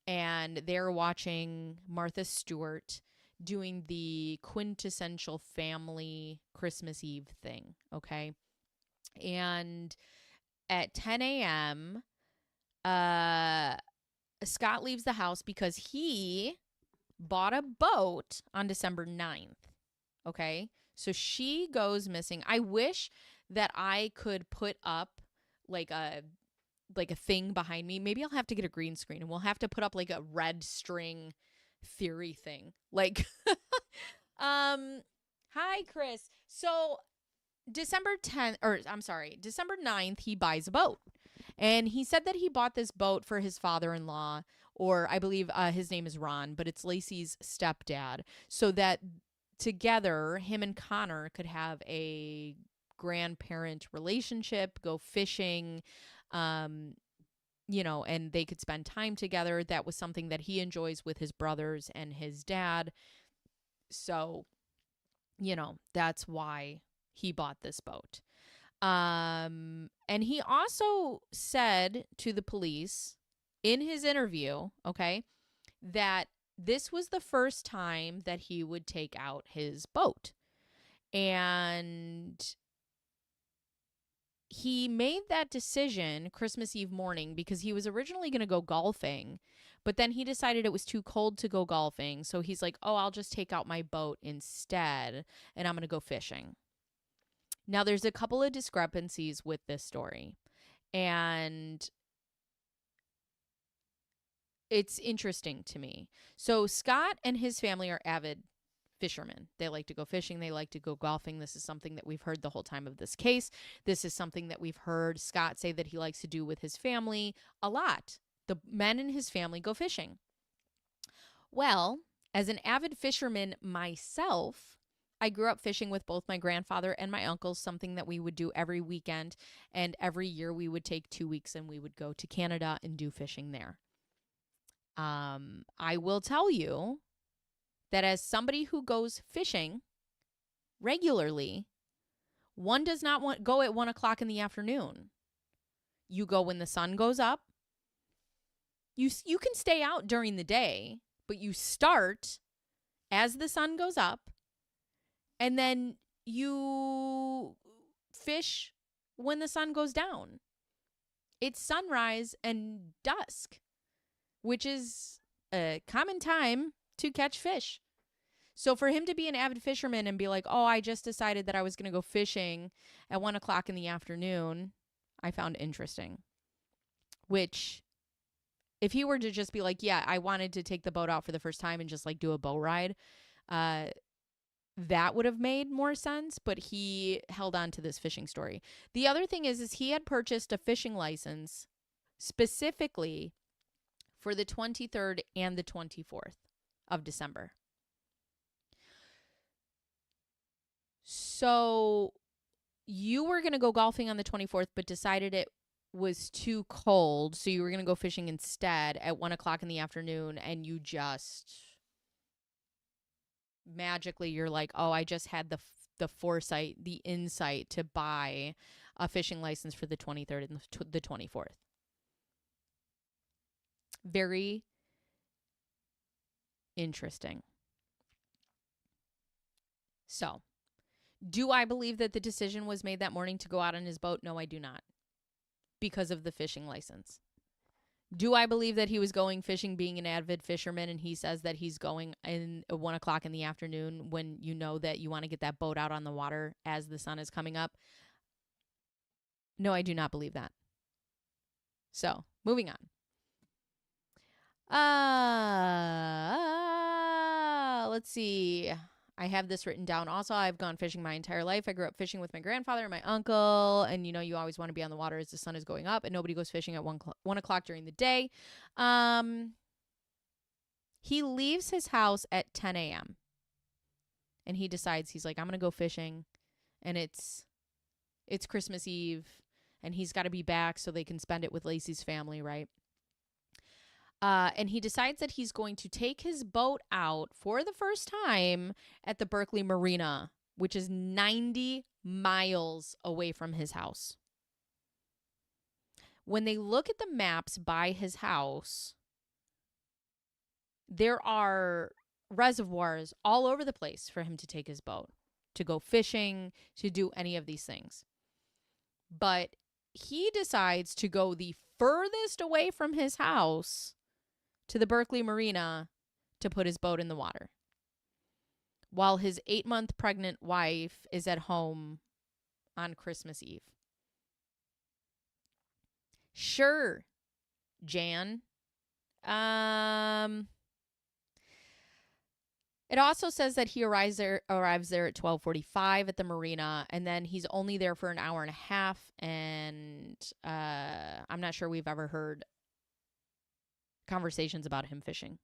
Speaker 1: and they're watching Martha Stewart doing the quintessential family Christmas Eve thing, okay? And at 10 a.m., Scott leaves the house because he bought a boat on December 9th, okay? So she goes missing. I wish that I could put up like a thing behind me. Maybe I'll have to get a green screen and we'll have to put up like a red string theory thing. Like, hi, Chris. So December 9th, he buys a boat. And he said that he bought this boat for his father-in-law, or I believe his name is Ron, but it's Lacey's stepdad, so that together him and Connor could have a grandparent relationship, go fishing, and they could spend time together. That was something that he enjoys with his brothers and his dad. So, that's why he bought this boat. And he also said to the police in his interview, okay, that this was the first time that he would take out his boat. And he made that decision Christmas Eve morning because he was originally going to go golfing, but then he decided it was too cold to go golfing. So he's like, I'll just take out my boat instead, and I'm going to go fishing. Now, there's a couple of discrepancies with this story, and it's interesting to me. So Scott and his family are avid fishermen. They like to go fishing. They like to go golfing. This is something that we've heard the whole time of this case. This is something that we've heard Scott say that he likes to do with his family a lot. The men in his family go fishing. Well, as an avid fisherman myself, I grew up fishing with both my grandfather and my uncles, something that we would do every weekend. And every year we would take 2 weeks and we would go to Canada and do fishing there. I will tell you that as somebody who goes fishing regularly, one does not go at 1 o'clock in the afternoon. You go when the sun goes up. You can stay out during the day, but you start as the sun goes up, and then you fish when the sun goes down. It's sunrise and dusk, which is a common time to catch fish. So for him to be an avid fisherman and be like, oh, I just decided that I was going to go fishing at 1 o'clock in the afternoon, I found interesting. Which, if he were to just be like, yeah, I wanted to take the boat out for the first time and just like do a boat ride, that would have made more sense. But he held on to this fishing story. The other thing is he had purchased a fishing license specifically for the 23rd and the 24th of December. So you were going to go golfing on the 24th, but decided it was too cold. So you were going to go fishing instead at 1 o'clock in the afternoon. And you just magically, you're like, oh, I just had the foresight, the insight to buy a fishing license for the 23rd and the 24th. Very interesting. So, do I believe that the decision was made that morning to go out on his boat? No, I do not. Because of the fishing license. Do I believe that he was going fishing being an avid fisherman, and he says that he's going in 1 o'clock in the afternoon when you know that you want to get that boat out on the water as the sun is coming up? No, I do not believe that. So, moving on. Let's see. I have this written down. Also, I've gone fishing my entire life. I grew up fishing with my grandfather and my uncle. And, you know, you always want to be on the water as the sun is going up. And nobody goes fishing at 1 o'clock during the day. He leaves his house at 10 a.m. And he decides, he's like, I'm going to go fishing. And it's Christmas Eve. And he's got to be back so they can spend it with Lacey's family, right? And he decides that he's going to take his boat out for the first time at the Berkeley Marina, which is 90 miles away from his house. When they look at the maps by his house, there are reservoirs all over the place for him to take his boat, to go fishing, to do any of these things. But he decides to go the furthest away from his house to the Berkeley Marina to put his boat in the water, while his 8-month pregnant wife is at home on Christmas Eve. Sure, Jan. It also says that he arrives there at 12:45 at the marina, and then he's only there for an hour and a half, and I'm not sure we've ever heard conversations about him fishing.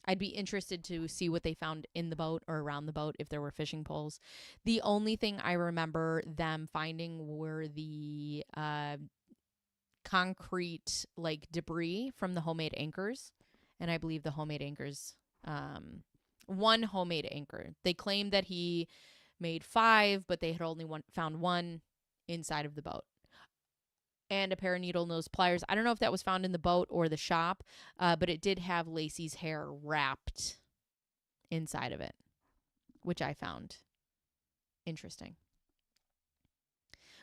Speaker 1: I'd be interested to see what they found in the boat or around the boat, if there were fishing poles. The only thing I remember them finding were the concrete like debris from the homemade anchors. And I believe the homemade anchors, one homemade anchor. They claimed that he made 5, but they had only found 1 inside of the boat. And a pair of needle nose pliers. I don't know if that was found in the boat or the shop, but it did have Lacey's hair wrapped inside of it, which I found interesting.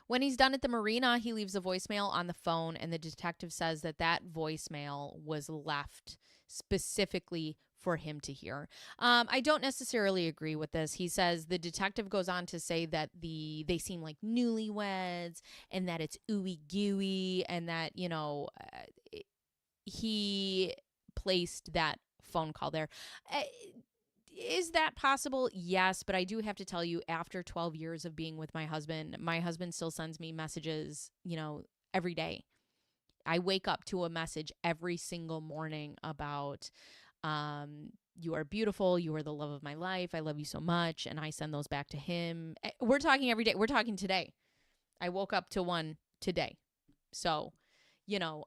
Speaker 1: When he's done at the marina, he leaves a voicemail on the phone, and the detective says that voicemail was left specifically for him to hear. I don't necessarily agree with this. He says, the detective goes on to say that they seem like newlyweds, and that it's ooey gooey, and that, you know, he placed that phone call there. Is that possible? Yes, but I do have to tell you, after 12 years of being with my husband still sends me messages, you know, every day. I wake up to a message every single morning about, you are beautiful. You are the love of my life. I love you so much. And I send those back to him. We're talking every day. We're talking today. I woke up to one today. So, you know,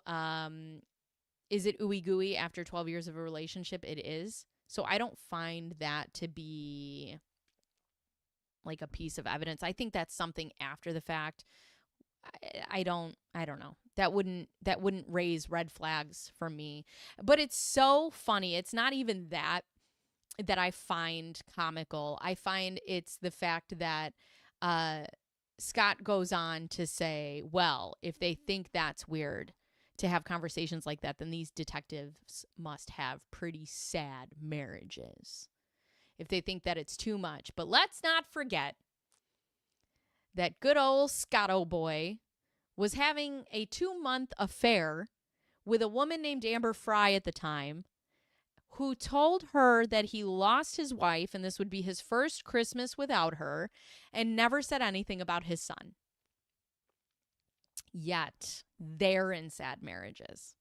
Speaker 1: is it ooey gooey after 12 years of a relationship? It is. So I don't find that to be like a piece of evidence. I think that's something after the fact. I don't know. That wouldn't raise red flags for me. But it's so funny. It's not even that I find comical. I find it's the fact that uh, Scott goes on to say, well, if they think that's weird to have conversations like that, then these detectives must have pretty sad marriages. If they think that it's too much. But let's not forget that good old Scotto boy was having a 2-month affair with a woman named Amber Fry at the time, who told her that he lost his wife and this would be his first Christmas without her, and never said anything about his son. Yet, they're in sad marriages.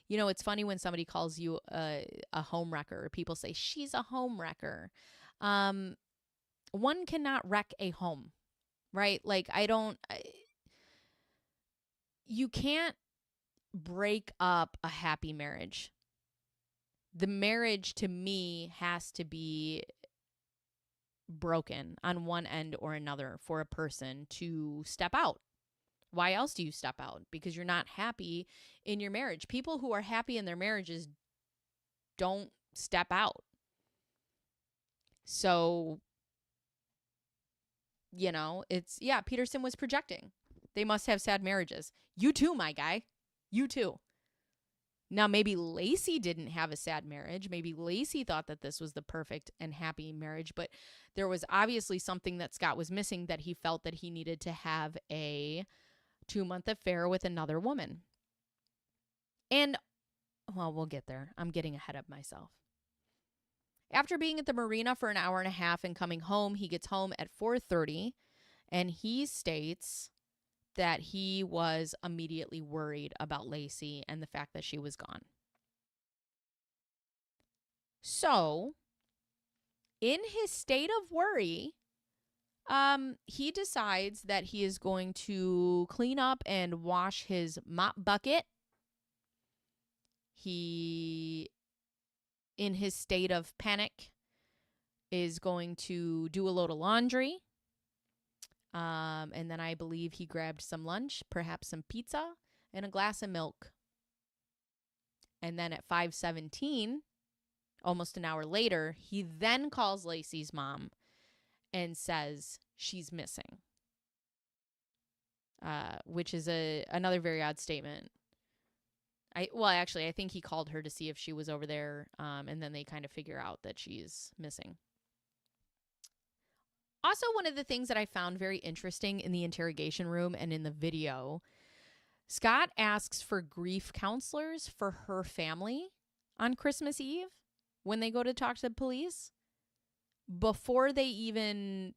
Speaker 1: You know, it's funny when somebody calls you a home wrecker. People say, she's a home wrecker. One cannot wreck a home, right? Like, you can't break up a happy marriage. The marriage to me has to be broken on one end or another for a person to step out. Why else do you step out? Because you're not happy in your marriage. People who are happy in their marriages don't step out. So, Peterson was projecting. They must have sad marriages. You too, my guy. You too. Now, maybe Lacey didn't have a sad marriage. Maybe Lacey thought that this was the perfect and happy marriage, but there was obviously something that Scott was missing, that he felt that he needed to have a 2-month affair with another woman. And, well, we'll get there. I'm getting ahead of myself. After being at the marina for an hour and a half and coming home, he gets home at 4:30, and he states that he was immediately worried about Lacey and the fact that she was gone. So, in his state of worry, he decides that he is going to clean up and wash his mop bucket. He, in his state of panic, is going to do a load of laundry. And then I believe he grabbed some lunch, perhaps some pizza, and a glass of milk. And then at 5:17, almost an hour later, he then calls Lacey's mom and says she's missing, which is another very odd statement. I think he called her to see if she was over there, and then they kind of figure out that she's missing. Also, one of the things that I found very interesting in the interrogation room and in the video, Scott asks for grief counselors for her family on Christmas Eve when they go to talk to the police. Before they even...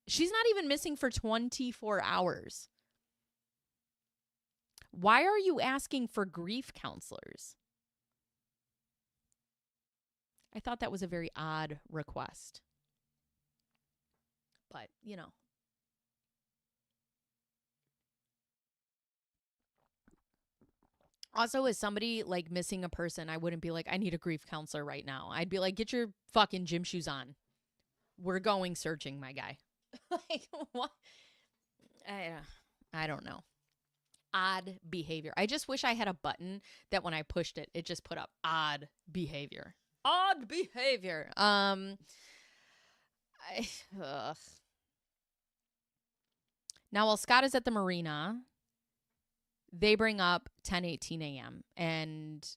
Speaker 1: She's not even missing for 24 hours. Why are you asking for grief counselors? I thought that was a very odd request. But, Also, as somebody like missing a person, I wouldn't be like, I need a grief counselor right now. I'd be like, get your fucking gym shoes on. We're going searching, my guy. Like, what? I don't know. Odd behavior. I just wish I had a button that when I pushed it, it just put up odd behavior. Odd behavior. Now, while Scott is at the marina, they bring up 10:18 a.m. And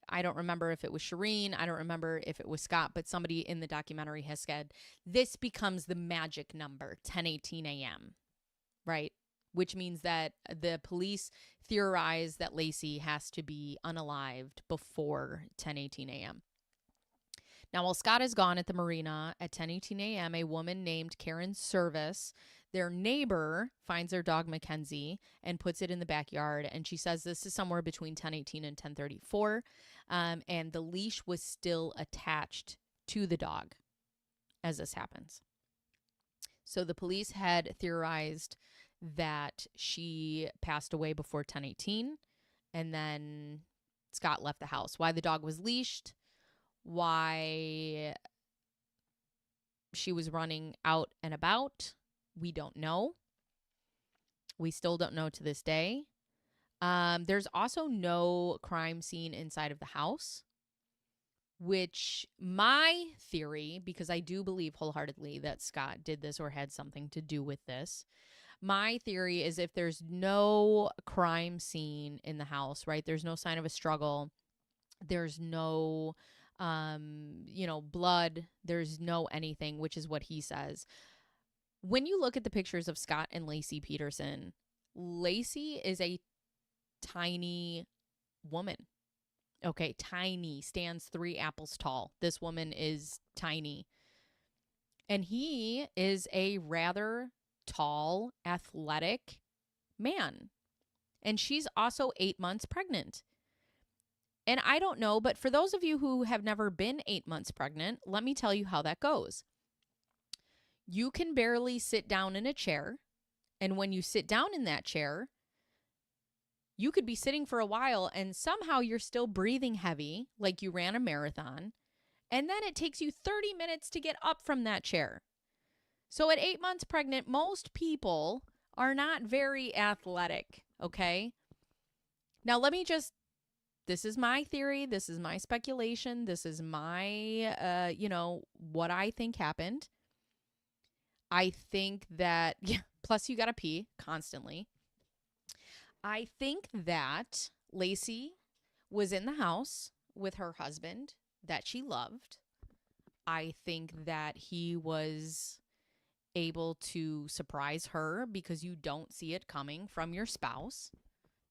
Speaker 1: I don't remember if it was Shireen. I don't remember if it was Scott, but somebody in the documentary has said this becomes the magic number, 10:18 a.m., right? Which means that the police theorize that Lacey has to be unalived before 10:18 a.m. Now, while Scott is gone at the marina at 10:18 a.m., a woman named Karen Service, their neighbor, finds their dog Mackenzie and puts it in the backyard. And she says this is somewhere between 10:18 and 10:34. And the leash was still attached to the dog as this happens. So the police had theorized that she passed away before 10:18, and then Scott left the house. Why the dog was leashed, why she was running out and about, We don't know. We still don't know to this day. There's also no crime scene inside of the house, which my theory, because I do believe wholeheartedly that Scott did this or had something to do with this. My theory is if there's no crime scene in the house, right? There's no sign of a struggle. There's no, blood. There's no anything, which is what he says. When you look at the pictures of Scott and Lacey Peterson, Lacey is a tiny woman. Okay, tiny, stands 3 apples tall. This woman is tiny. And he is a rather tall, athletic man. And she's also 8 months pregnant. And I don't know, but for those of you who have never been 8 months pregnant, let me tell you how that goes. You can barely sit down in a chair. And when you sit down in that chair, you could be sitting for a while and somehow you're still breathing heavy, like you ran a marathon. And then it takes you 30 minutes to get up from that chair. So at 8 months pregnant, most people are not very athletic, okay? Now, this is my theory. This is my speculation. This is my, what I think happened. I think that, plus you got to pee constantly. I think that Lacey was in the house with her husband that she loved. I think that he was able to surprise her because you don't see it coming from your spouse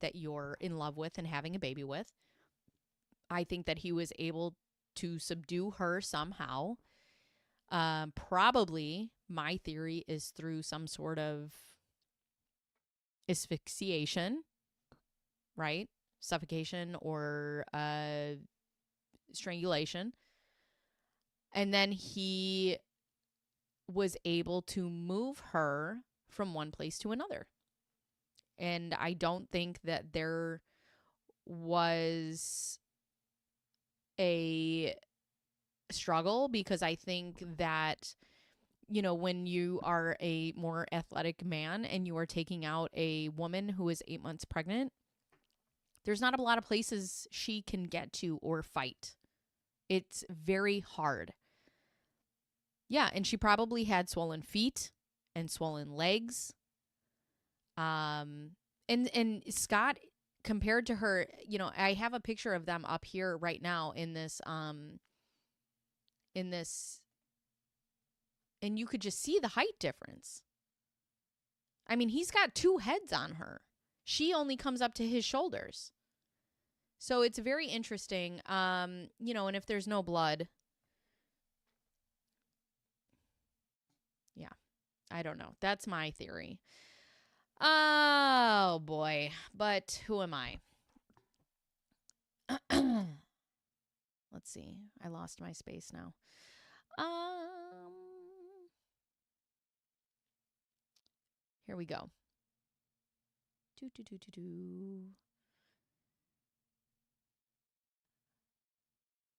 Speaker 1: that you're in love with and having a baby with. I think that he was able to subdue her somehow. Probably, my theory is through some sort of asphyxiation, right? Suffocation or strangulation. And then he was able to move her from one place to another. And I don't think that there was a struggle, because I think that, when you are a more athletic man and you are taking out a woman who is 8 months pregnant, there's not a lot of places she can get to or fight. It's very hard. Yeah, and she probably had swollen feet and swollen legs. And Scott, compared to her, I have a picture of them up here right now in this, and you could just see the height difference. I mean, he's got 2 heads on her. She only comes up to his shoulders. So it's very interesting. And if there's no blood, yeah, I don't know. That's my theory. Oh boy. But who am I? Let's see. I lost my space now. Here we go.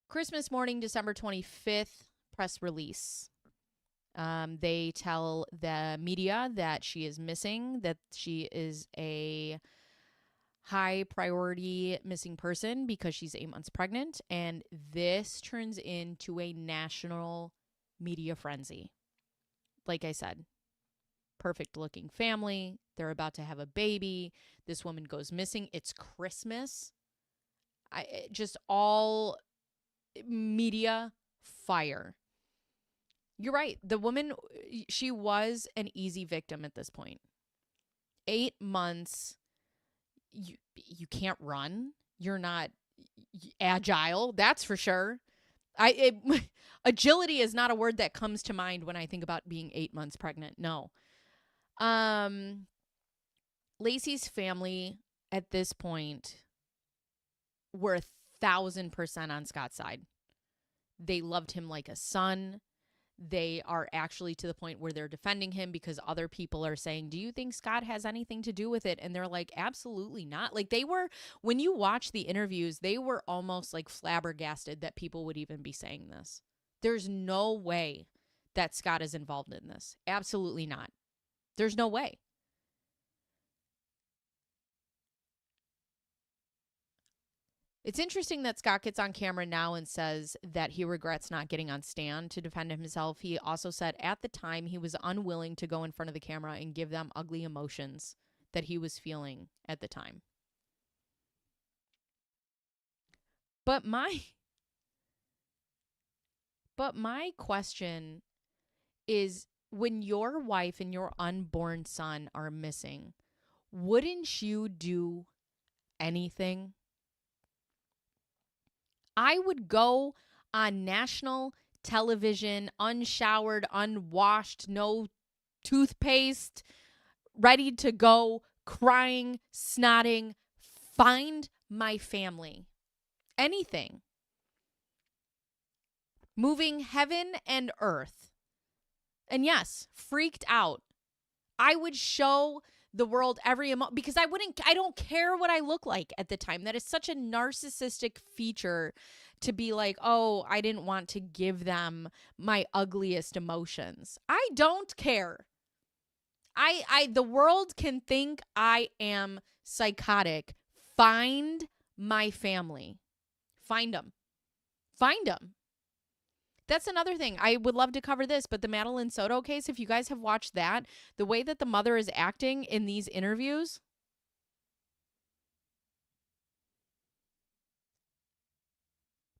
Speaker 1: Christmas morning, December 25th, press release. They tell the media that she is missing, that she is a high priority missing person because she's 8 months pregnant. And this turns into a national media frenzy. Like I said, perfect looking family. They're about to have a baby. This woman goes missing. It's Christmas. Just all media fire. You're right. The woman, she was an easy victim at this point. 8 months, you can't run. You're not agile, that's for sure. Agility is not a word that comes to mind when I think about being 8 months pregnant. No. Lacey's family at this point were 1,000% on Scott's side. They loved him like a son. They are actually to the point where they're defending him because other people are saying, do you think Scott has anything to do with it? And they're like, absolutely not. Like, they were, when you watch the interviews, they were almost like flabbergasted that people would even be saying this. There's no way that Scott is involved in this. Absolutely not. There's no way. It's interesting that Scott gets on camera now and says that he regrets not getting on stand to defend himself. He also said at the time he was unwilling to go in front of the camera and give them ugly emotions that he was feeling at the time. But my question is, when your wife and your unborn son are missing, wouldn't you do anything? I would go on national television, unshowered, unwashed, no toothpaste, ready to go, crying, snotting, find my family. Anything. Moving heaven and earth. And yes, freaked out. I would show the world every because I don't care what I look like at the time. That is such a narcissistic feature to be like, oh, I didn't want to give them my ugliest emotions. I don't care. The world can think I am psychotic. Find my family. Find them. Find them. That's another thing. I would love to cover this, but the Madeline Soto case, if you guys have watched that, the way that the mother is acting in these interviews.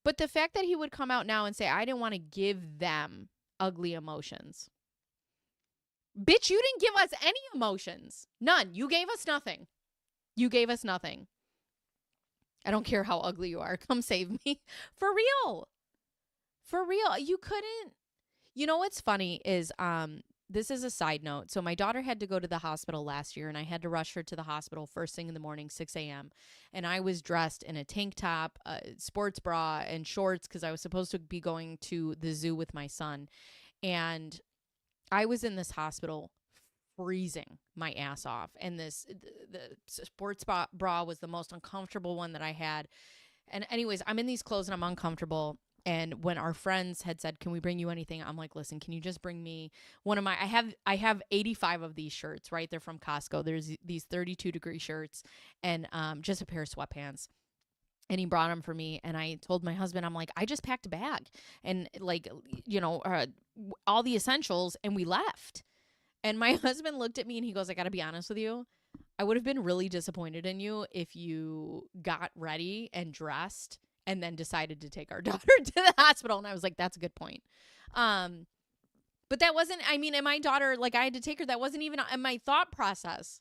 Speaker 1: But the fact that he would come out now and say, I didn't want to give them ugly emotions. Bitch, you didn't give us any emotions. None. You gave us nothing. You gave us nothing. I don't care how ugly you are. Come save me. For real. For real. You couldn't. You know what's funny is this is a side note. So my daughter had to go to the hospital last year, and I had to rush her to the hospital first thing in the morning, 6 a.m. And I was dressed in a tank top, a sports bra, and shorts because I was supposed to be going to the zoo with my son. And I was in this hospital freezing my ass off. And the sports bra was the most uncomfortable one that I had. And anyways, I'm in these clothes and I'm uncomfortable. And when our friends had said, can we bring you anything? I'm like, listen, can you just bring me one of my, I have 85 of these shirts, right? They're from Costco. There's these 32-degree shirts and just a pair of sweatpants. And he brought them for me. And I told my husband, I'm like, I just packed a bag and like, all the essentials, and we left. And my husband looked at me and he goes, I got to be honest with you. I would have been really disappointed in you if you got ready and dressed and then decided to take our daughter to the hospital. And I was like, that's a good point. But that wasn't, and my daughter, like I had to take her. That wasn't even in my thought process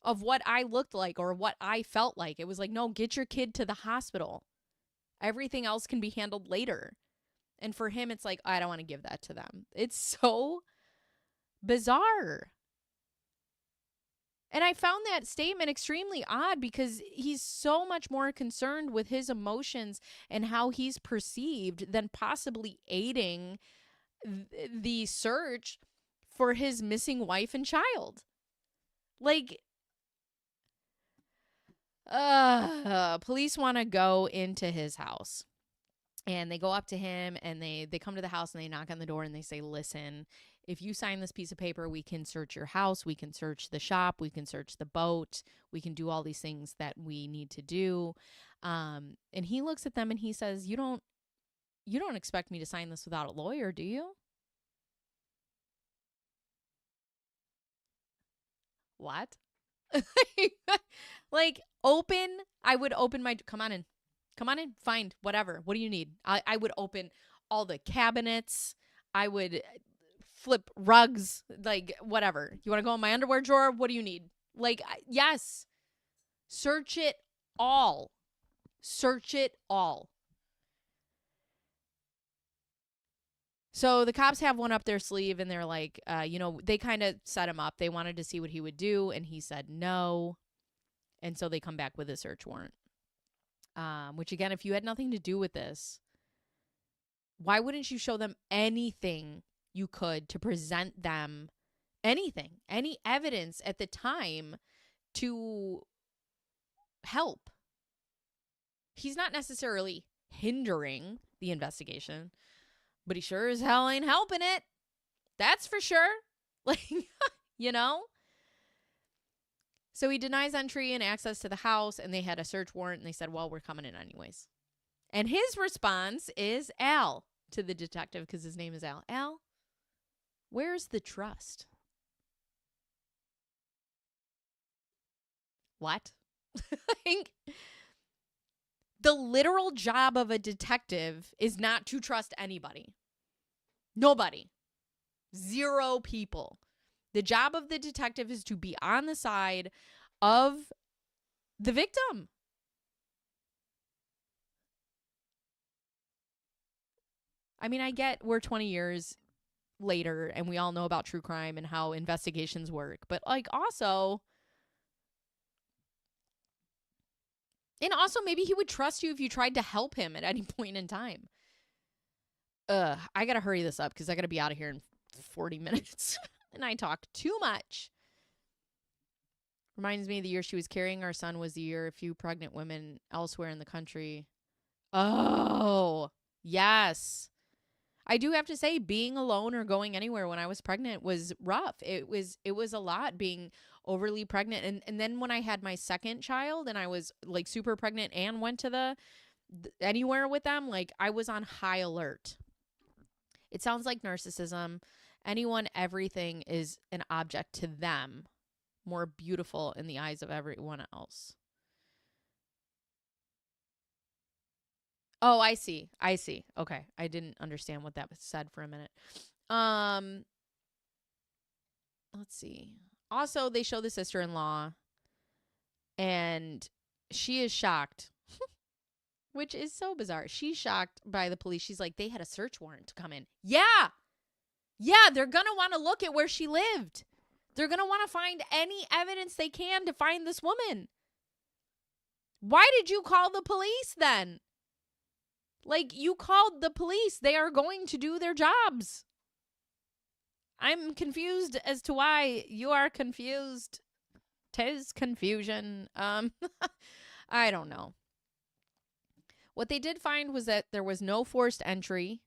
Speaker 1: of what I looked like or what I felt like. It was like, no, get your kid to the hospital. Everything else can be handled later. And for him, it's like, I don't want to give that to them. It's so bizarre. And I found that statement extremely odd because he's so much more concerned with his emotions and how he's perceived than possibly aiding the search for his missing wife and child. Like, police want to go into his house. And they go up to him and they come to the house and they knock on the door and they say, listen, if you sign this piece of paper, we can search your house, we can search the shop, we can search the boat, we can do all these things that we need to do. And he looks at them and he says, you don't expect me to sign this without a lawyer, do you? What? Like, I would open come on in, find whatever. What do you need? I would open all the cabinets. I would flip rugs, like whatever. You want to go in my underwear drawer? What do you need? Like, yes. Search it all. Search it all. So the cops have one up their sleeve and they're like, they kind of set him up. They wanted to see what he would do. And he said no. And so they come back with a search warrant. Which again, if you had nothing to do with this, why wouldn't you show them anything you could to present them anything, any evidence at the time to help? He's not necessarily hindering the investigation, but he sure as hell ain't helping it. That's for sure. Like, you know? So he denies entry and access to the house, and they had a search warrant, and they said, well, we're coming in anyways. And his response is Al to the detective, because his name is Al. Al, where's the trust? What? Like, the literal job of a detective is not to trust anybody. Nobody. Zero people. The job of the detective is to be on the side of the victim. I mean, I get we're 20 years later and we all know about true crime and how investigations work, but like also maybe he would trust you if you tried to help him at any point in time. I got to hurry this up because I got to be out of here in 40 minutes and I talk too much. Reminds me of the year she was carrying our son was the year a few pregnant women elsewhere in the country. Oh, yes. I do have to say being alone or going anywhere when I was pregnant was rough. It was a lot being overly pregnant. And then when I had my second child and I was like super pregnant and went to the anywhere with them, like I was on high alert. It sounds like narcissism. Anyone, everything is an object to them, more beautiful in the eyes of everyone else. Oh, I see. Okay. I didn't understand what that was said for a minute. Let's see. Also, they show the sister-in-law and she is shocked, which is so bizarre. She's shocked by the police. She's like, they had a search warrant to come in. Yeah. Yeah, they're going to want to look at where she lived. They're going to want to find any evidence they can to find this woman. Why did you call the police then? Like, you called the police. They are going to do their jobs. I'm confused as to why you are confused. 'Tis confusion. I don't know. What they did find was that there was no forced entry,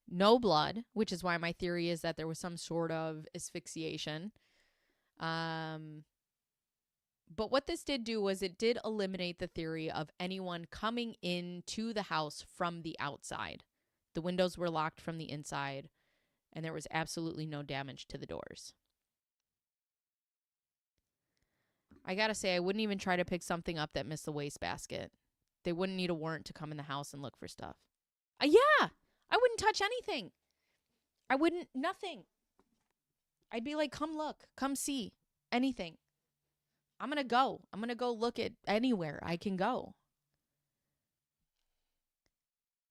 Speaker 1: no blood, which is why my theory is that there was some sort of asphyxiation. But what this did do was it did eliminate the theory of anyone coming into the house from the outside. The windows were locked from the inside, and there was absolutely no damage to the doors. I gotta say, I wouldn't even try to pick something up that missed the wastebasket. They wouldn't need a warrant to come in the house and look for stuff. Yeah, I wouldn't touch anything. I wouldn't, nothing. I'd be like, come look, come see, anything. I'm going to go look at anywhere I can go.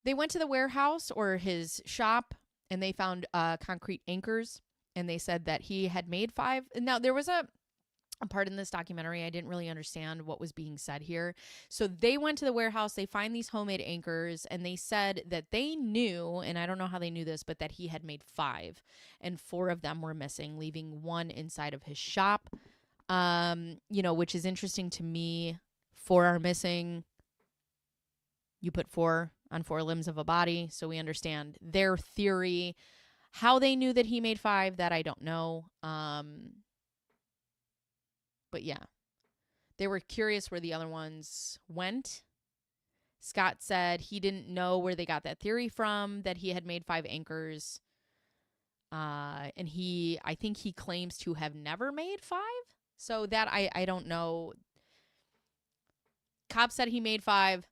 Speaker 1: They went to the warehouse or his shop and they found concrete anchors. And they said that he had made 5. Now, there was a part in this documentary I didn't really understand what was being said here. So they went to the warehouse, they find these homemade anchors, and they said that they knew, and I don't know how they knew this, but that he had made 5 and 4 of them were missing, leaving 1 inside of his shop. Which is interesting to me. 4 are missing. You put 4 on 4 limbs of a body, so we understand their theory. How they knew that he made 5, that I don't know. But yeah, they were curious where the other ones went. Scott said he didn't know where they got that theory from, that he had made 5 anchors. And I think he claims to have never made 5. So that I don't know. Cop said he made 5.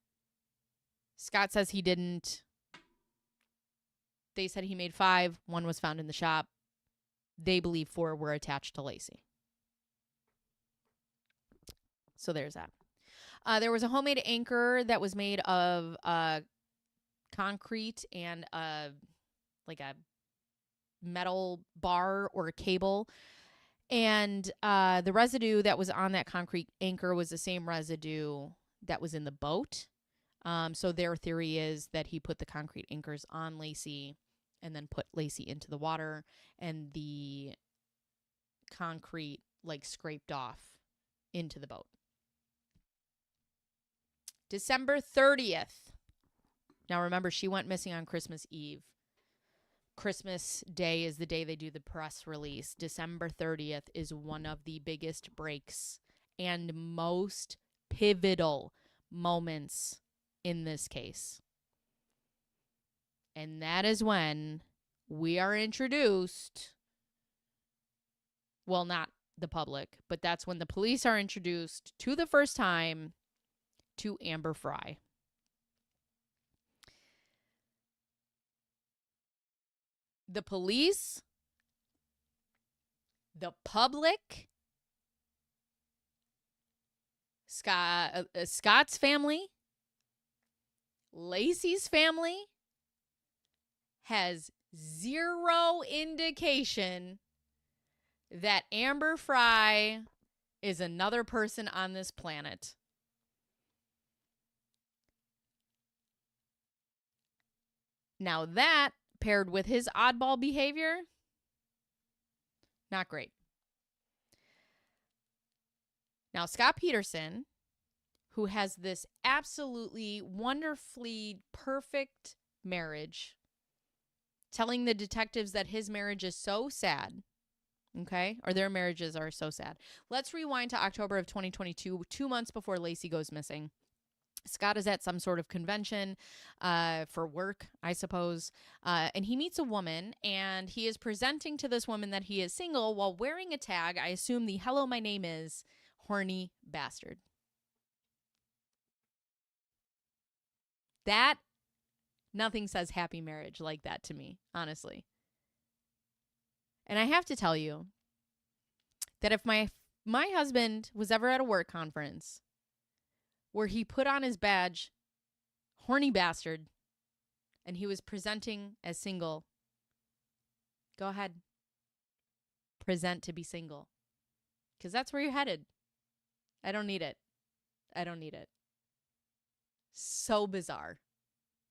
Speaker 1: Scott says he didn't. They said he made 5. 1 was found in the shop. They believe 4 were attached to Lacey. So there's that. There was a homemade anchor that was made of concrete and like a metal bar or a cable. And the residue that was on that concrete anchor was the same residue that was in the boat. So their theory is that he put the concrete anchors on Lacey and then put Lacey into the water, and the concrete like scraped off into the boat. December 30th. Now remember, she went missing on Christmas Eve. Christmas Day is the day they do the press release. December 30th is one of the biggest breaks and most pivotal moments in this case. And that is when we are introduced, well, not the public, but that's when the police are introduced to the first time to Amber Fry. The police, the public, Scott's family, Lacey's family has zero indication that Amber Fry is another person on this planet. Now that, paired with his oddball behavior, not great. Now, Scott Peterson, who has this absolutely wonderfully perfect marriage, telling the detectives that his marriage is so sad, okay, or their marriages are so sad. Let's rewind to October of 2022, 2 months before Lacey goes missing. Scott is at some sort of convention for work, I suppose, and he meets a woman, and he is presenting to this woman that he is single while wearing a tag. I assume the "Hello, my name is horny bastard." That, nothing says happy marriage like that to me, honestly. And I have to tell you that if my husband was ever at a work conference where he put on his badge, horny bastard, and he was presenting as single, go ahead. Present to be single. Because that's where you're headed. I don't need it. I don't need it. So bizarre.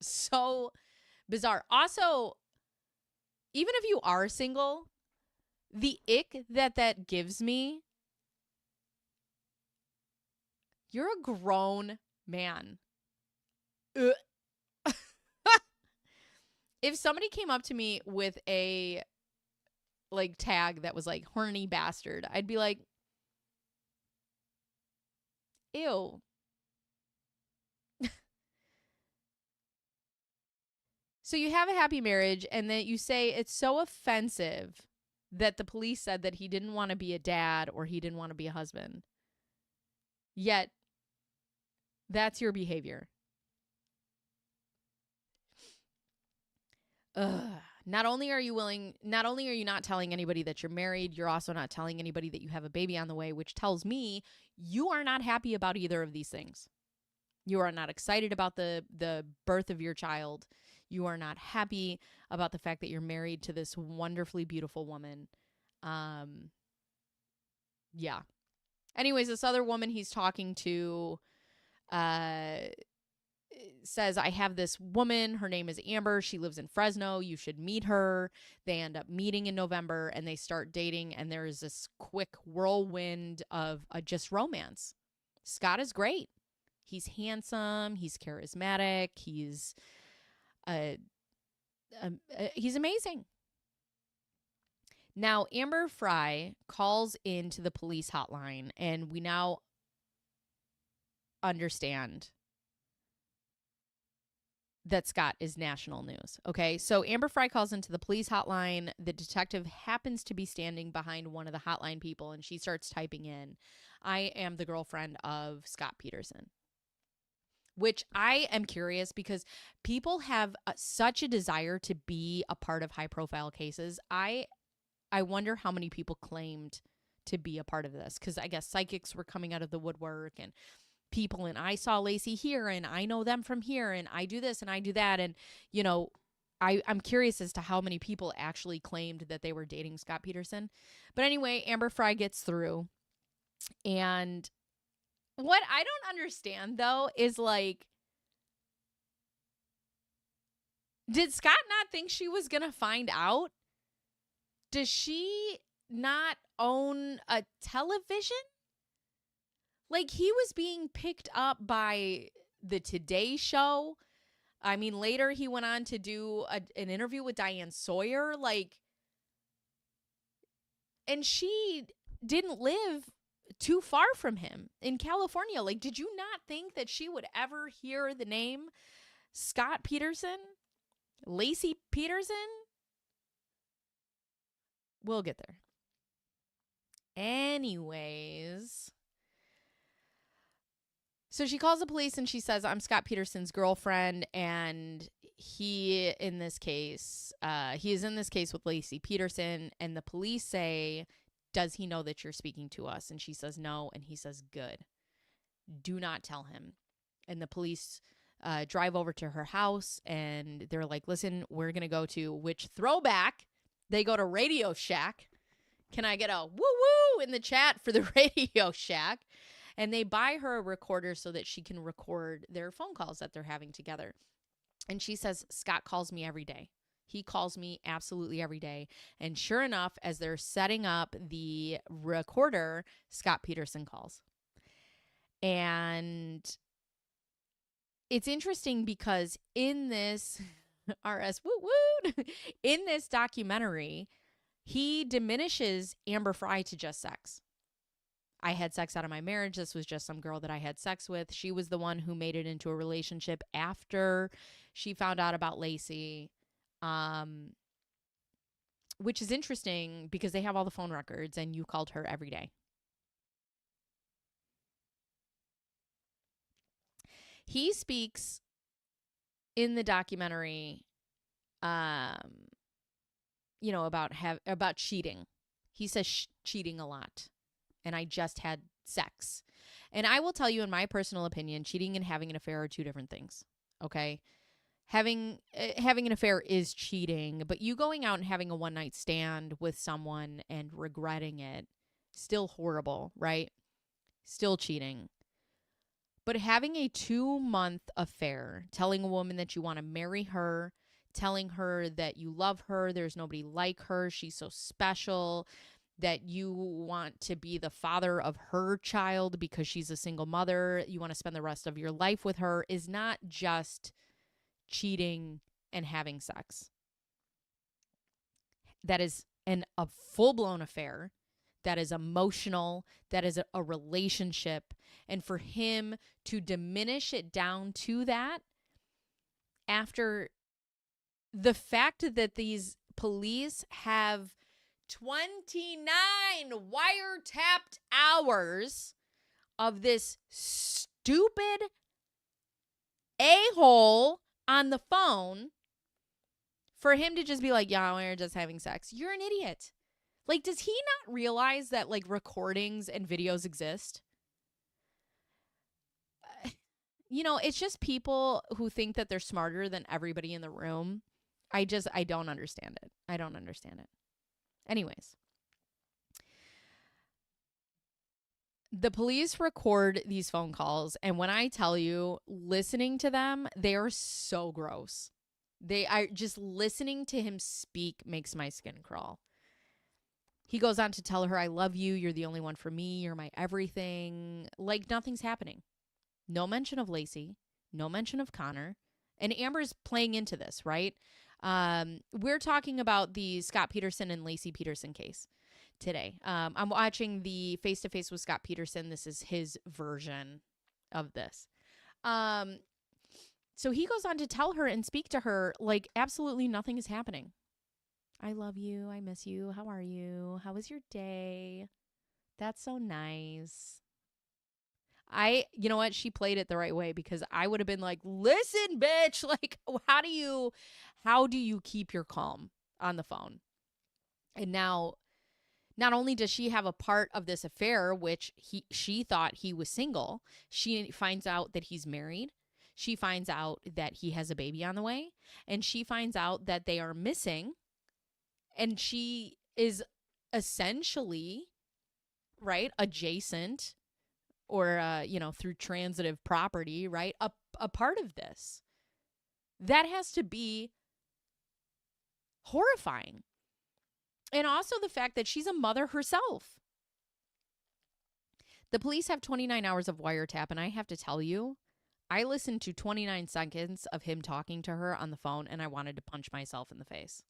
Speaker 1: So bizarre. Also, even if you are single, the ick that gives me, you're a grown man. If somebody came up to me with a tag that was like horny bastard, I'd be like, ew. So you have a happy marriage, and then you say it's so offensive that the police said that he didn't want to be a dad or he didn't want to be a husband. Yet, that's your behavior. Not only are you not telling anybody that you're married, you're also not telling anybody that you have a baby on the way, which tells me you are not happy about either of these things. You are not excited about the birth of your child. You are not happy about the fact that you're married to this wonderfully beautiful woman. Yeah. Anyways, this other woman he's talking to says, I have this woman. Her name is Amber. She lives in Fresno. You should meet her. They end up meeting in November, and they start dating, and there is this quick whirlwind of just romance. Scott is great. He's handsome. He's charismatic. He's amazing. Now, Amber Fry calls into the police hotline, and we now understand that Scott is national news. Okay, so Amber Fry calls into the police hotline. The detective happens to be standing behind one of the hotline people, and she starts typing in, I am the girlfriend of Scott Peterson. Which I am curious, because people have such a desire to be a part of high-profile cases. I wonder how many people claimed to be a part of this, because I guess psychics were coming out of the woodwork, and people, and I saw Lacey here, and I know them from here, and I do this and I do that, and I'm curious as to how many people actually claimed that they were dating Scott Peterson. But anyway, Amber Fry gets through, and what I don't understand, though, is did Scott not think she was going to find out? Does she not own a television? He was being picked up by the Today Show. I mean, later he went on to do an interview with Diane Sawyer, like, and she didn't live too far from him in California. Like, did you not think that she would ever hear the name Scott Peterson? Lacey Peterson? We'll get there. Anyways, so she calls the police and she says, I'm Scott Peterson's girlfriend, and he is in this case with Lacey Peterson, and the police say, does he know that you're speaking to us? And she says no, and he says, good. Do not tell him. And the police drive over to her house, and they're like, listen, we're going to go to, which throwback, they go to Radio Shack. Can I get a woo-woo in the chat for the Radio Shack? And they buy her a recorder so that she can record their phone calls that they're having together. And she says, Scott calls me every day. He calls me absolutely every day. And sure enough, as they're setting up the recorder, Scott Peterson calls. And it's interesting because in this RS woo-woo, in this documentary, he diminishes Amber Frey to just sex. I had sex out of my marriage. This was just some girl that I had sex with. She was the one who made it into a relationship after she found out about Lacey, which is interesting because they have all the phone records and you called her every day. He speaks in the documentary, about cheating. He says cheating a lot. And I just had sex. And I will tell you, in my personal opinion, cheating and having an affair are two different things. Okay? Having an affair is cheating, but you going out and having a one-night stand with someone and regretting it, still horrible, right? Still cheating. But having a 2-month affair, telling a woman that you want to marry her, telling her that you love her, there's nobody like her, she's so special, that you want to be the father of her child because she's a single mother, you want to spend the rest of your life with her, is not just cheating and having sex. That is a full-blown affair. That is emotional. That is a relationship. And for him to diminish it down to that after the fact that these police have 29 wiretapped hours of this stupid a-hole on the phone, for him to just be like, yeah, we're just having sex. You're an idiot. Like, does he not realize that, like, recordings and videos exist? It's just people who think that they're smarter than everybody in the room. I don't understand it. I don't understand it. Anyways, the police record these phone calls, and when I tell you, listening to them, they are so gross. They are just, listening to him speak makes my skin crawl. He goes on to tell her, I love you. You're the only one for me. You're my everything. Like, nothing's happening. No mention of Lacey. No mention of Connor. And Amber's playing into this, right? We're talking about the Scott Peterson and Lacey Peterson case today. I'm watching the Face-to-Face with Scott Peterson. This is his version of this. So he goes on to tell her and speak to her like absolutely nothing is happening. I love you. I miss you. How are you? How was your day? That's so nice. You know what? She played it the right way, because I would have been like, listen, bitch, like, how do you keep your calm on the phone? And now, not only does she have a part of this affair, which she thought he was single, she finds out that he's married. She finds out that he has a baby on the way, and she finds out that they are missing. And she is essentially, right, adjacent or, through transitive property, right, a part of this. That has to be horrifying. And also the fact that she's a mother herself. The police have 29 hours of wiretap, and I have to tell you, I listened to 29 seconds of him talking to her on the phone, and I wanted to punch myself in the face.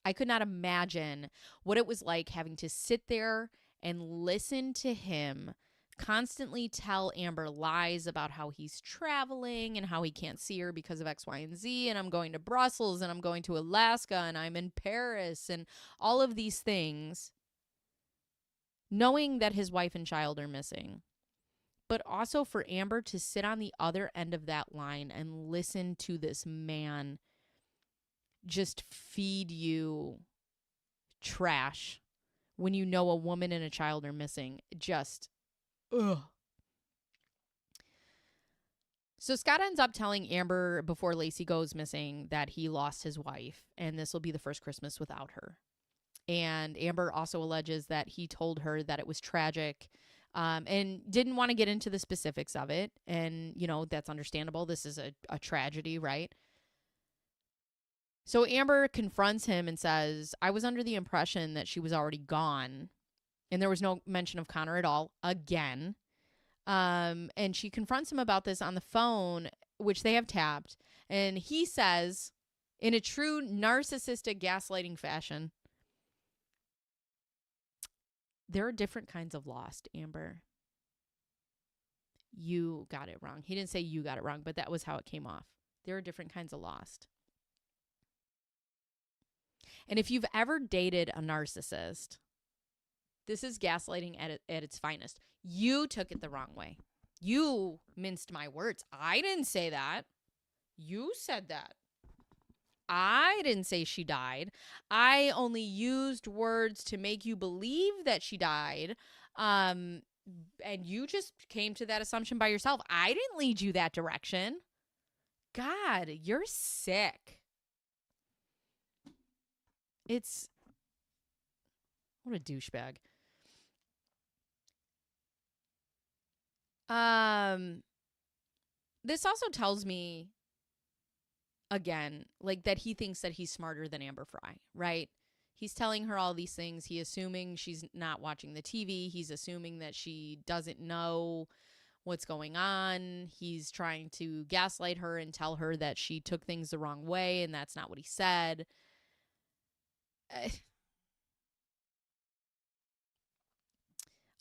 Speaker 1: I could not imagine what it was like having to sit there and listen to him constantly tell Amber lies about how he's traveling and how he can't see her because of X, Y, and Z. And I'm going to Brussels and I'm going to Alaska and I'm in Paris and all of these things, knowing that his wife and child are missing. But also for Amber to sit on the other end of that line and listen to this man just feed you trash when you know a woman and a child are missing. Just, ugh. So Scott ends up telling Amber before Lacey goes missing that he lost his wife and this will be the first Christmas without her. And Amber also alleges that he told her that it was tragic, and didn't want to get into the specifics of it. And, you know, that's understandable. This is a tragedy, right? So Amber confronts him and says, I was under the impression that she was already gone. And there was no mention of Connor at all, again. And she confronts him about this on the phone, which they have tapped. And he says, in a true narcissistic gaslighting fashion, there are different kinds of lost, Amber. You got it wrong. He didn't say you got it wrong, but that was how it came off. There are different kinds of lost. And if you've ever dated a narcissist, this is gaslighting at its finest. You took it the wrong way. You minced my words. I didn't say that. You said that. I didn't say she died. I only used words to make you believe that she died. And you just came to that assumption by yourself. I didn't lead you that direction. God, you're sick. It's, what a douchebag. This also tells me, again, like that he thinks that he's smarter than Amber Fry, right? He's telling her all these things. He's assuming she's not watching the TV. He's assuming that she doesn't know what's going on. He's trying to gaslight her and tell her that she took things the wrong way, and that's not what he said.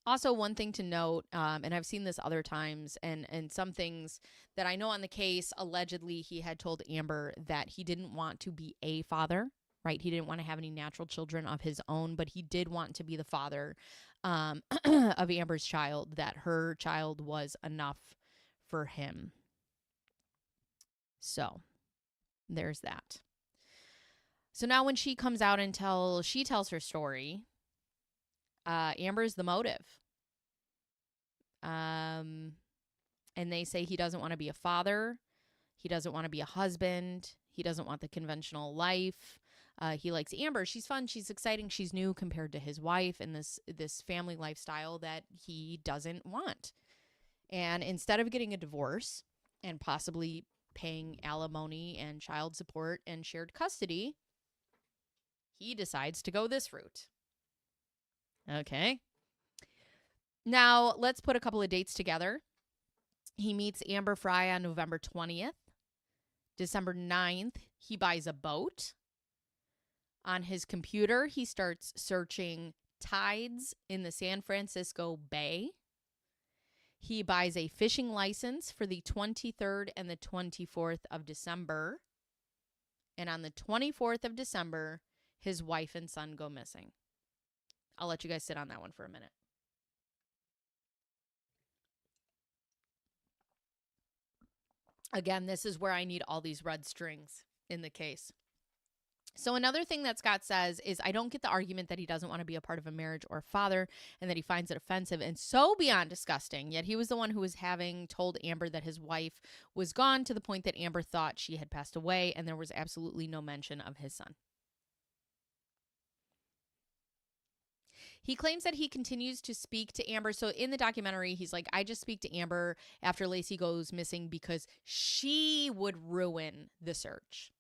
Speaker 1: Also, one thing to note, and I've seen this other times, and some things that I know on the case, allegedly he had told Amber that he didn't want to be a father, right? He didn't want to have any natural children of his own, but he did want to be the father of Amber's child, that her child was enough for him. So there's that. So now when she comes out and she tells her story, Amber is the motive. And they say he doesn't want to be a father. He doesn't want to be a husband. He doesn't want the conventional life. He likes Amber. She's fun. She's exciting. She's new compared to his wife and this family lifestyle that he doesn't want. And instead of getting a divorce and possibly paying alimony and child support and shared custody, he decides to go this route. Okay. Now, let's put a couple of dates together. He meets Amber Fry on November 20th. December 9th, he buys a boat. On his computer, he starts searching tides in the San Francisco Bay. He buys a fishing license for the 23rd and the 24th of December. And on the 24th of December, his wife and son go missing. I'll let you guys sit on that one for a minute. Again, this is where I need all these red strings in the case. So another thing that Scott says is, I don't get the argument that he doesn't want to be a part of a marriage or a father and that he finds it offensive and so beyond disgusting. Yet he was the one who was having told Amber that his wife was gone, to the point that Amber thought she had passed away, and there was absolutely no mention of his son. He claims that he continues to speak to Amber. So in the documentary, he's like, I just speak to Amber after Lacey goes missing because she would ruin the search.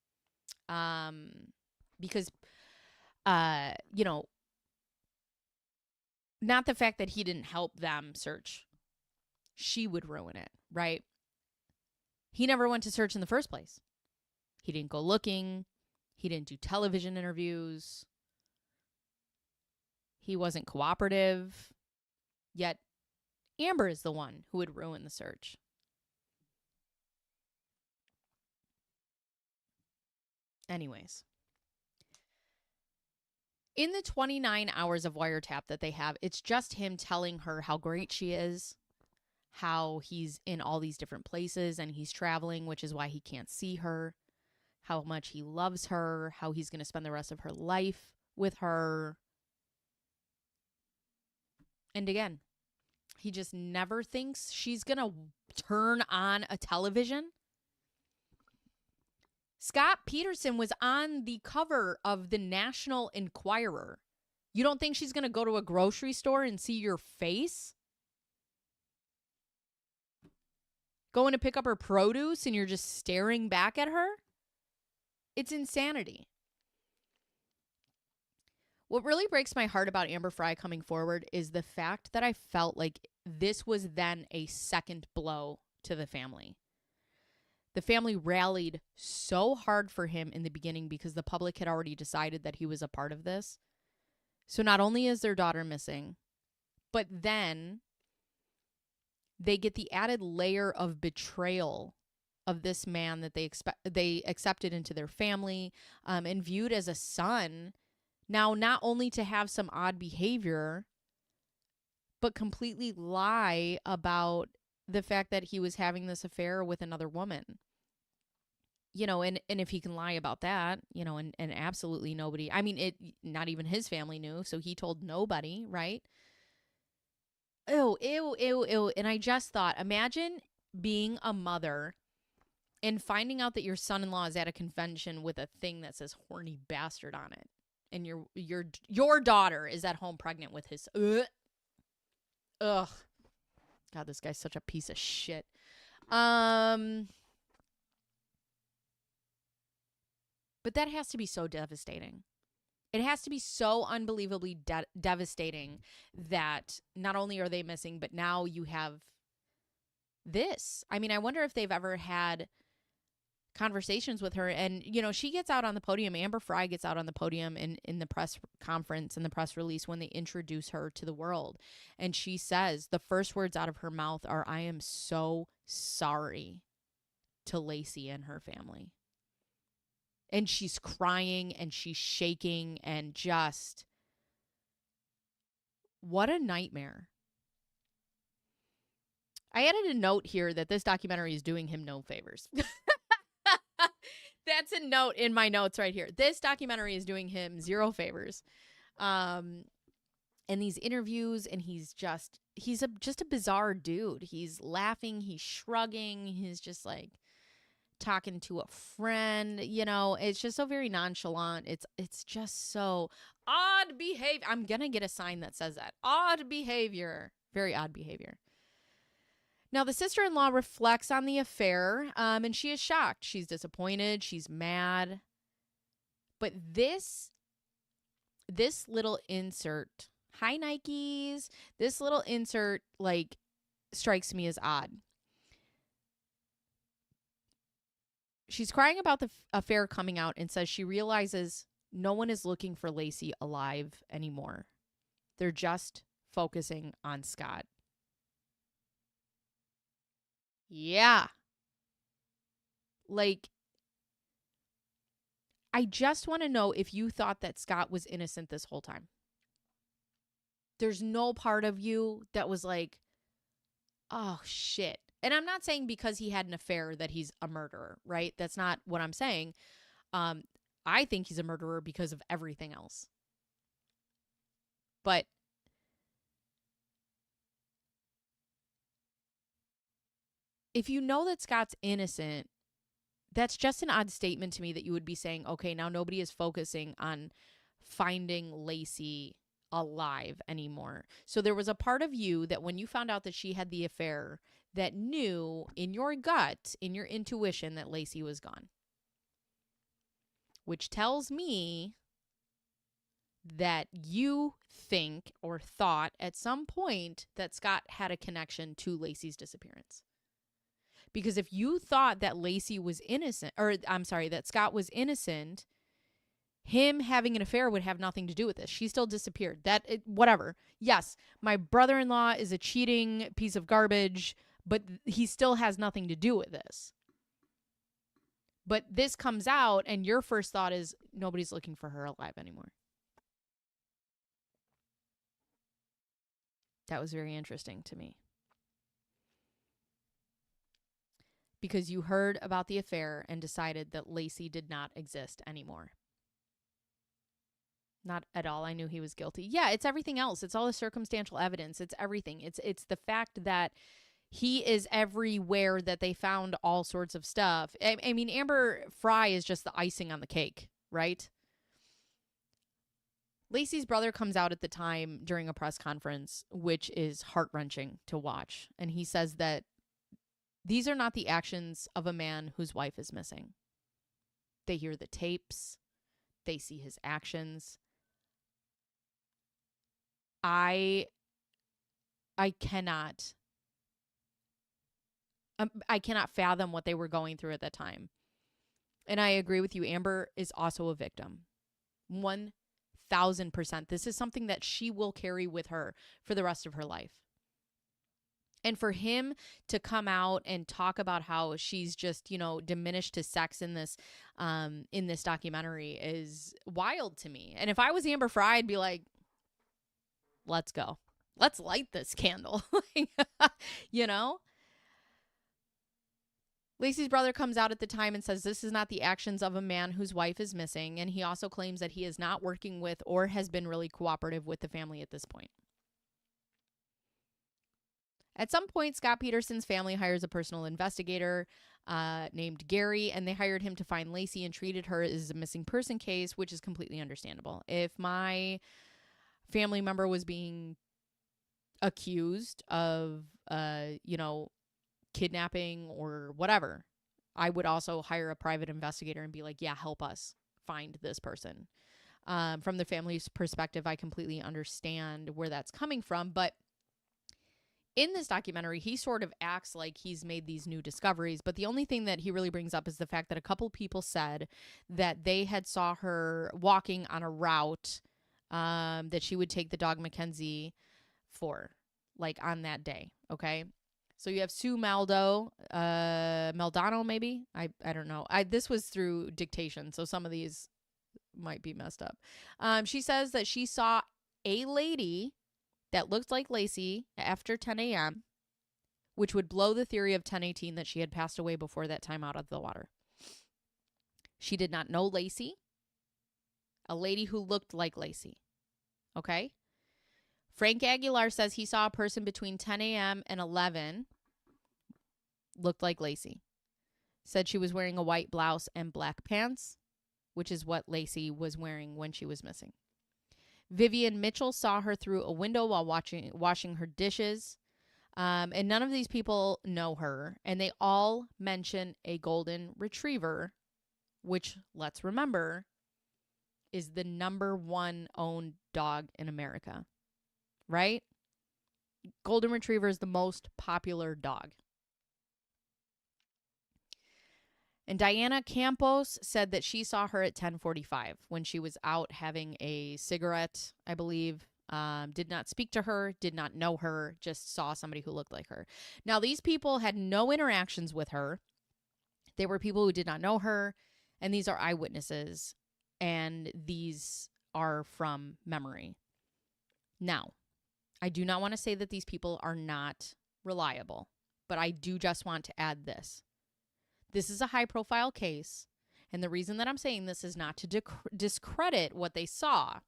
Speaker 1: Because, you know, not the fact that he didn't help them search. She would ruin it. right? He never went to search in the first place. He didn't go looking. He didn't do television interviews. He wasn't cooperative. Yet Amber is the one who would ruin the search. Anyways, in the 29 hours of wiretap that they have, it's just him telling her how great she is, how he's in all these different places and he's traveling, which is why he can't see her, how much he loves her, how he's going to spend the rest of her life with her. And again, he just never thinks she's going to turn on a television. Scott Peterson was on the cover of the National Enquirer. You don't think she's going to go to a grocery store and see your face? Going to pick up her produce and you're just staring back at her? It's insanity. What really breaks my heart about Amber Frey coming forward is the fact that I felt like this was then a second blow to the family. The family rallied so hard for him in the beginning because the public had already decided that he was a part of this. So not only is their daughter missing, but then they get the added layer of betrayal of this man that they accepted into their family and viewed as a son. Now, not only to have some odd behavior, but completely lie about the fact that he was having this affair with another woman. You know, and if he can lie about that, you know, and absolutely nobody, I mean, not even his family knew, so he told nobody, right? Ew, ew, ew, ew. And I just thought, imagine being a mother and finding out that your son-in-law is at a convention with a thing that says horny bastard on it. And your daughter is at home pregnant with his ugh. God, this guy's such a piece of shit. But that has to be so devastating. It has to be so unbelievably devastating that not only are they missing, but now you have this. I mean, I wonder if they've ever had conversations with her. And, you know, she gets out on the podium. Amber Frey gets out on the podium in the press conference and the press release when they introduce her to the world. And she says the first words out of her mouth are, "I am so sorry to Lacey and her family." And she's crying and she's shaking and just, what a nightmare. I added a note here that this documentary is doing him no favors. That's a note in my notes right here. This documentary is doing him zero favors. And these interviews, and he's just a bizarre dude. He's laughing, he's shrugging, he's just like talking to a friend, you know. It's just so very nonchalant. It's just so odd behavior. I'm gonna get a sign that says that. Odd behavior. Very odd behavior. Now, the sister-in-law reflects on the affair, and she is shocked. She's disappointed. She's mad. But this little insert, hi Nikes, this little insert, like, strikes me as odd. She's crying about the affair coming out and says she realizes no one is looking for Lacey alive anymore. They're just focusing on Scott. Yeah. Like, I just want to know if you thought that Scott was innocent this whole time. There's no part of you that was like, oh, shit. And I'm not saying because he had an affair that he's a murderer, right? That's not what I'm saying. I think he's a murderer because of everything else. But if you know that Scott's innocent, that's just an odd statement to me that you would be saying, okay, now nobody is focusing on finding Lacey alive anymore. So there was a part of you that when you found out that she had the affair that knew in your gut, in your intuition, that Lacey was gone. Which tells me that you think or thought at some point that Scott had a connection to Lacey's disappearance. Because if you thought that Lacey was innocent, or I'm sorry, that Scott was innocent, him having an affair would have nothing to do with this. She still disappeared. Whatever. Yes, my brother-in-law is a cheating piece of garbage, but he still has nothing to do with this. But this comes out, and your first thought is nobody's looking for her alive anymore. That was very interesting to me. Because you heard about the affair and decided that Lacey did not exist anymore. Not at all. I knew he was guilty. Yeah, it's everything else. It's all the circumstantial evidence. It's everything. It's the fact that he is everywhere, that they found all sorts of stuff. I mean, Amber Fry is just the icing on the cake, right? Lacey's brother comes out at the time during a press conference, which is heart-wrenching to watch. And he says that these are not the actions of a man whose wife is missing. They hear the tapes. They see his actions. I cannot fathom what they were going through at that time. And I agree with you. Amber is also a victim. 1,000%. This is something that she will carry with her for the rest of her life. And for him to come out and talk about how she's just, diminished to sex in this documentary is wild to me. And if I was Amber Fry, I'd be like, let's go. Let's light this candle. Lacey's brother comes out at the time and says this is not the actions of a man whose wife is missing. And he also claims that he is not working with or has been really cooperative with the family at this point. At some point, Scott Peterson's family hires a personal investigator named Gary, and they hired him to find Lacey and treated her as a missing person case, which is completely understandable. If my family member was being accused of, kidnapping or whatever, I would also hire a private investigator and be like, yeah, help us find this person. From the family's perspective, I completely understand where that's coming from, but in this documentary, he sort of acts like he's made these new discoveries, but the only thing that he really brings up is the fact that a couple people said that they had saw her walking on a route that she would take the dog Mackenzie for, like on that day, okay? So you have Sue Maldonado, maybe? I don't know. This was through dictation, so some of these might be messed up. She says that she saw a lady that looked like Lacey after 10 a.m., which would blow the theory of 10/18 that she had passed away before that time out of the water. She did not know Lacey. A lady who looked like Lacey. Okay? Frank Aguilar says he saw a person between 10 a.m. and 11 looked like Lacey. Said she was wearing a white blouse and black pants, which is what Lacey was wearing when she was missing. Vivian Mitchell saw her through a window while washing her dishes. And none of these people know her. And they all mention a golden retriever, which, let's remember, is the #1 owned dog in America. Right? Golden retriever is the most popular dog. And Diana Campos said that she saw her at 10:45 when she was out having a cigarette, I believe. Did not speak to her, did not know her, just saw somebody who looked like her. Now, these people had no interactions with her. They were people who did not know her, and these are eyewitnesses, and these are from memory. Now, I do not want to say that these people are not reliable, but I do just want to add this. This is a high-profile case, and the reason that I'm saying this is not to discredit what they saw.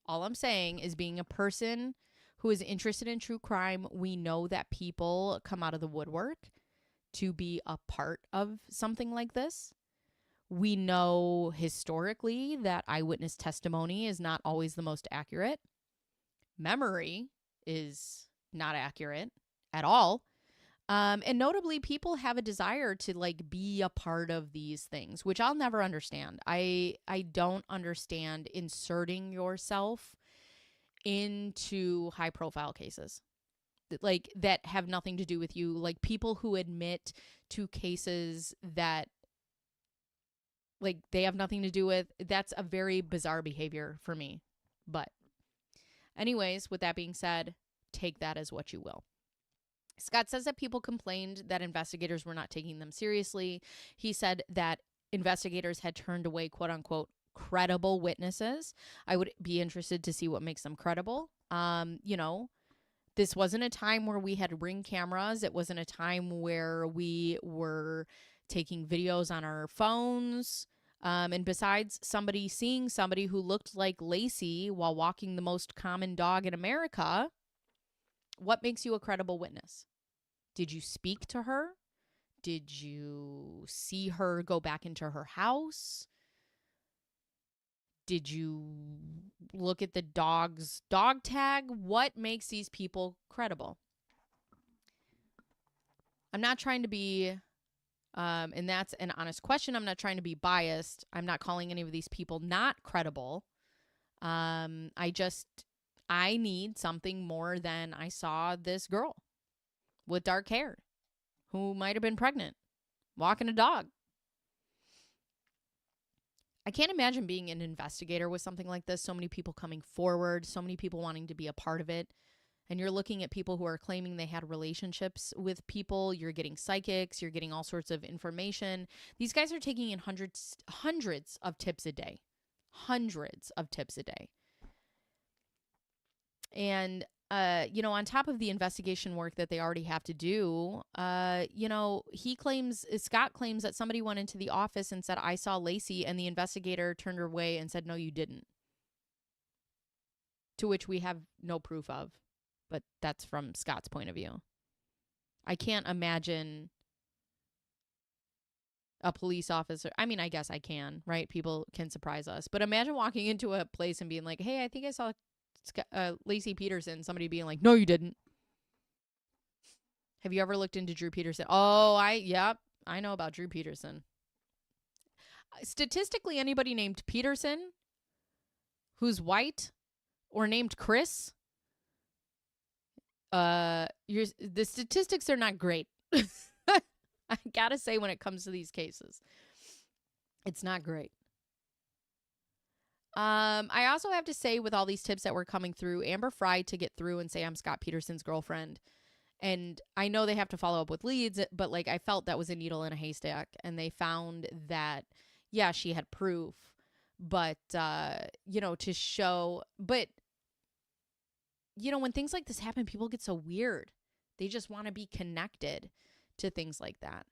Speaker 1: All I'm saying is, being a person who is interested in true crime, we know that people come out of the woodwork to be a part of something like this. We know historically that eyewitness testimony is not always the most accurate. Memory is not accurate at all. And notably, people have a desire to be a part of these things, which I'll never understand. I don't understand inserting yourself into high profile cases. like that have nothing to do with you, like people who admit to cases that like they have nothing to do with. That's a very bizarre behavior for me. But anyways, with that being said, take that as what you will. Scott says that people complained that investigators were not taking them seriously. He said that investigators had turned away, quote unquote, credible witnesses. I would be interested to see what makes them credible. You know, this wasn't a time where we had Ring cameras. It wasn't a time where we were taking videos on our phones. And besides somebody seeing somebody who looked like Lacey while walking the most common dog in America, what makes you a credible witness? Did you speak to her? Did you see her go back into her house? Did you look at the dog's dog tag? What makes these people credible? I'm not trying to be, and that's an honest question. I'm not trying to be biased. I'm not calling any of these people not credible. I need something more than I saw this girl with dark hair who might have been pregnant, walking a dog. I can't imagine being an investigator with something like this. So many people coming forward, so many people wanting to be a part of it. And you're looking at people who are claiming they had relationships with people. You're getting psychics. You're getting all sorts of information. These guys are taking in hundreds of tips a day. Hundreds of tips a day. And, on top of the investigation work that they already have to do, Scott claims that somebody went into the office and said, I saw Lacey, and the investigator turned her away and said, no, you didn't. To which we have no proof of, but that's from Scott's point of view. I can't imagine a police officer. I mean, I guess I can, right? People can surprise us, but imagine walking into a place and being like, hey, I think I saw Lacey Peterson, somebody being like, no, you didn't. Have you ever looked into Drew Peterson? Oh, I know about Drew Peterson. Statistically, anybody named Peterson who's white or named Chris, the statistics are not great. I gotta say, when it comes to these cases, it's not great. I also have to say, with all these tips that were coming through, Amber Fry to get through and say I'm Scott Peterson's girlfriend. And I know they have to follow up with leads, but like I felt that was a needle in a haystack. And they found that, yeah, she had proof, but, to show. But, when things like this happen, people get so weird. They just want to be connected to things like that.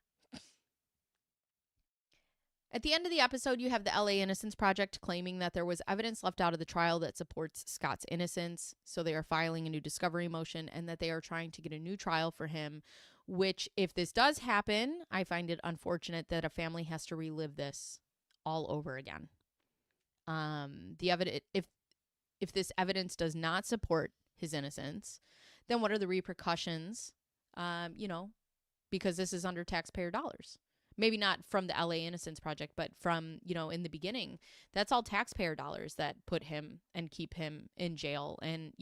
Speaker 1: At the end of the episode, you have the LA Innocence Project claiming that there was evidence left out of the trial that supports Scott's innocence. So they are filing a new discovery motion and that they are trying to get a new trial for him, which, if this does happen, I find it unfortunate that a family has to relive this all over again. The evidence, if this evidence does not support his innocence, then what are the repercussions? Because this is under taxpayer dollars. Maybe not from the LA Innocence Project, but from, in the beginning, that's all taxpayer dollars that put him and keep him in jail. And,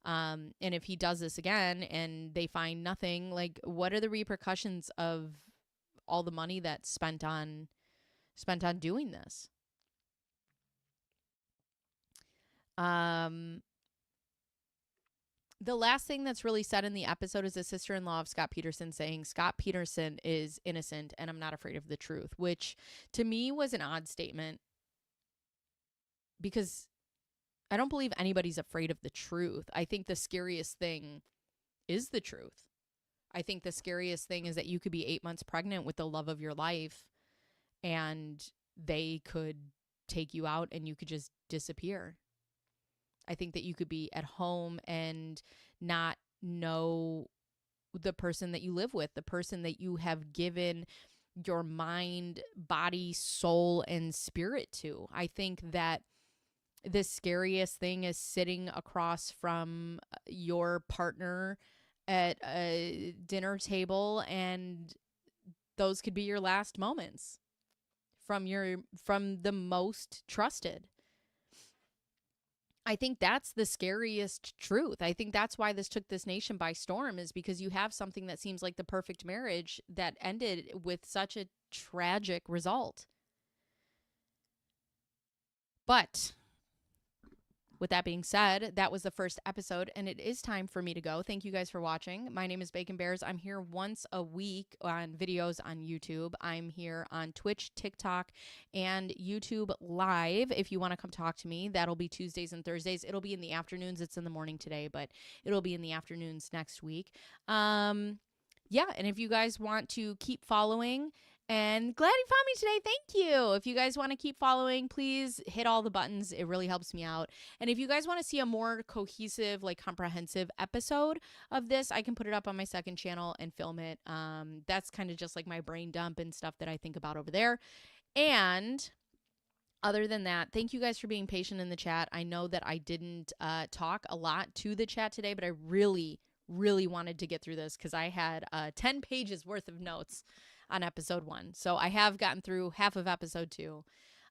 Speaker 1: and if he does this again and they find nothing, like, what are the repercussions of all the money that's spent on doing this? The last thing that's really said in the episode is the sister-in-law of Scott Peterson saying Scott Peterson is innocent and I'm not afraid of the truth, which to me was an odd statement because I don't believe anybody's afraid of the truth. I think the scariest thing is the truth. I think the scariest thing is that you could be 8 months pregnant with the love of your life and they could take you out and you could just disappear. I think that you could be at home and not know the person that you live with, the person that you have given your mind, body, soul, and spirit to. I think that the scariest thing is sitting across from your partner at a dinner table and those could be your last moments from the most trusted. I think that's the scariest truth. I think that's why this took this nation by storm, is because you have something that seems like the perfect marriage that ended with such a tragic result. But with that being said, that was the first episode, and it is time for me to go. Thank you guys for watching. My name is Bacon Bears. I'm here once a week on videos on YouTube. I'm here on Twitch, TikTok, and YouTube Live. If you want to come talk to me, that'll be Tuesdays and Thursdays. It'll be in the afternoons. It's in the morning today, but it'll be in the afternoons next week. Yeah, and if you guys want to keep following, and glad you found me today. Thank you. If you guys want to keep following, please hit all the buttons. It really helps me out. And if you guys want to see a more cohesive, like comprehensive episode of this, I can put it up on my second channel and film it. That's kind of just like my brain dump and stuff that I think about over there. And other than that, thank you guys for being patient in the chat. I know that I didn't talk a lot to the chat today, but I really wanted to get through this because I had 10 pages worth of notes on episode 1. So I have gotten through half of episode 2.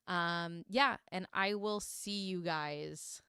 Speaker 1: Yeah, and I will see you guys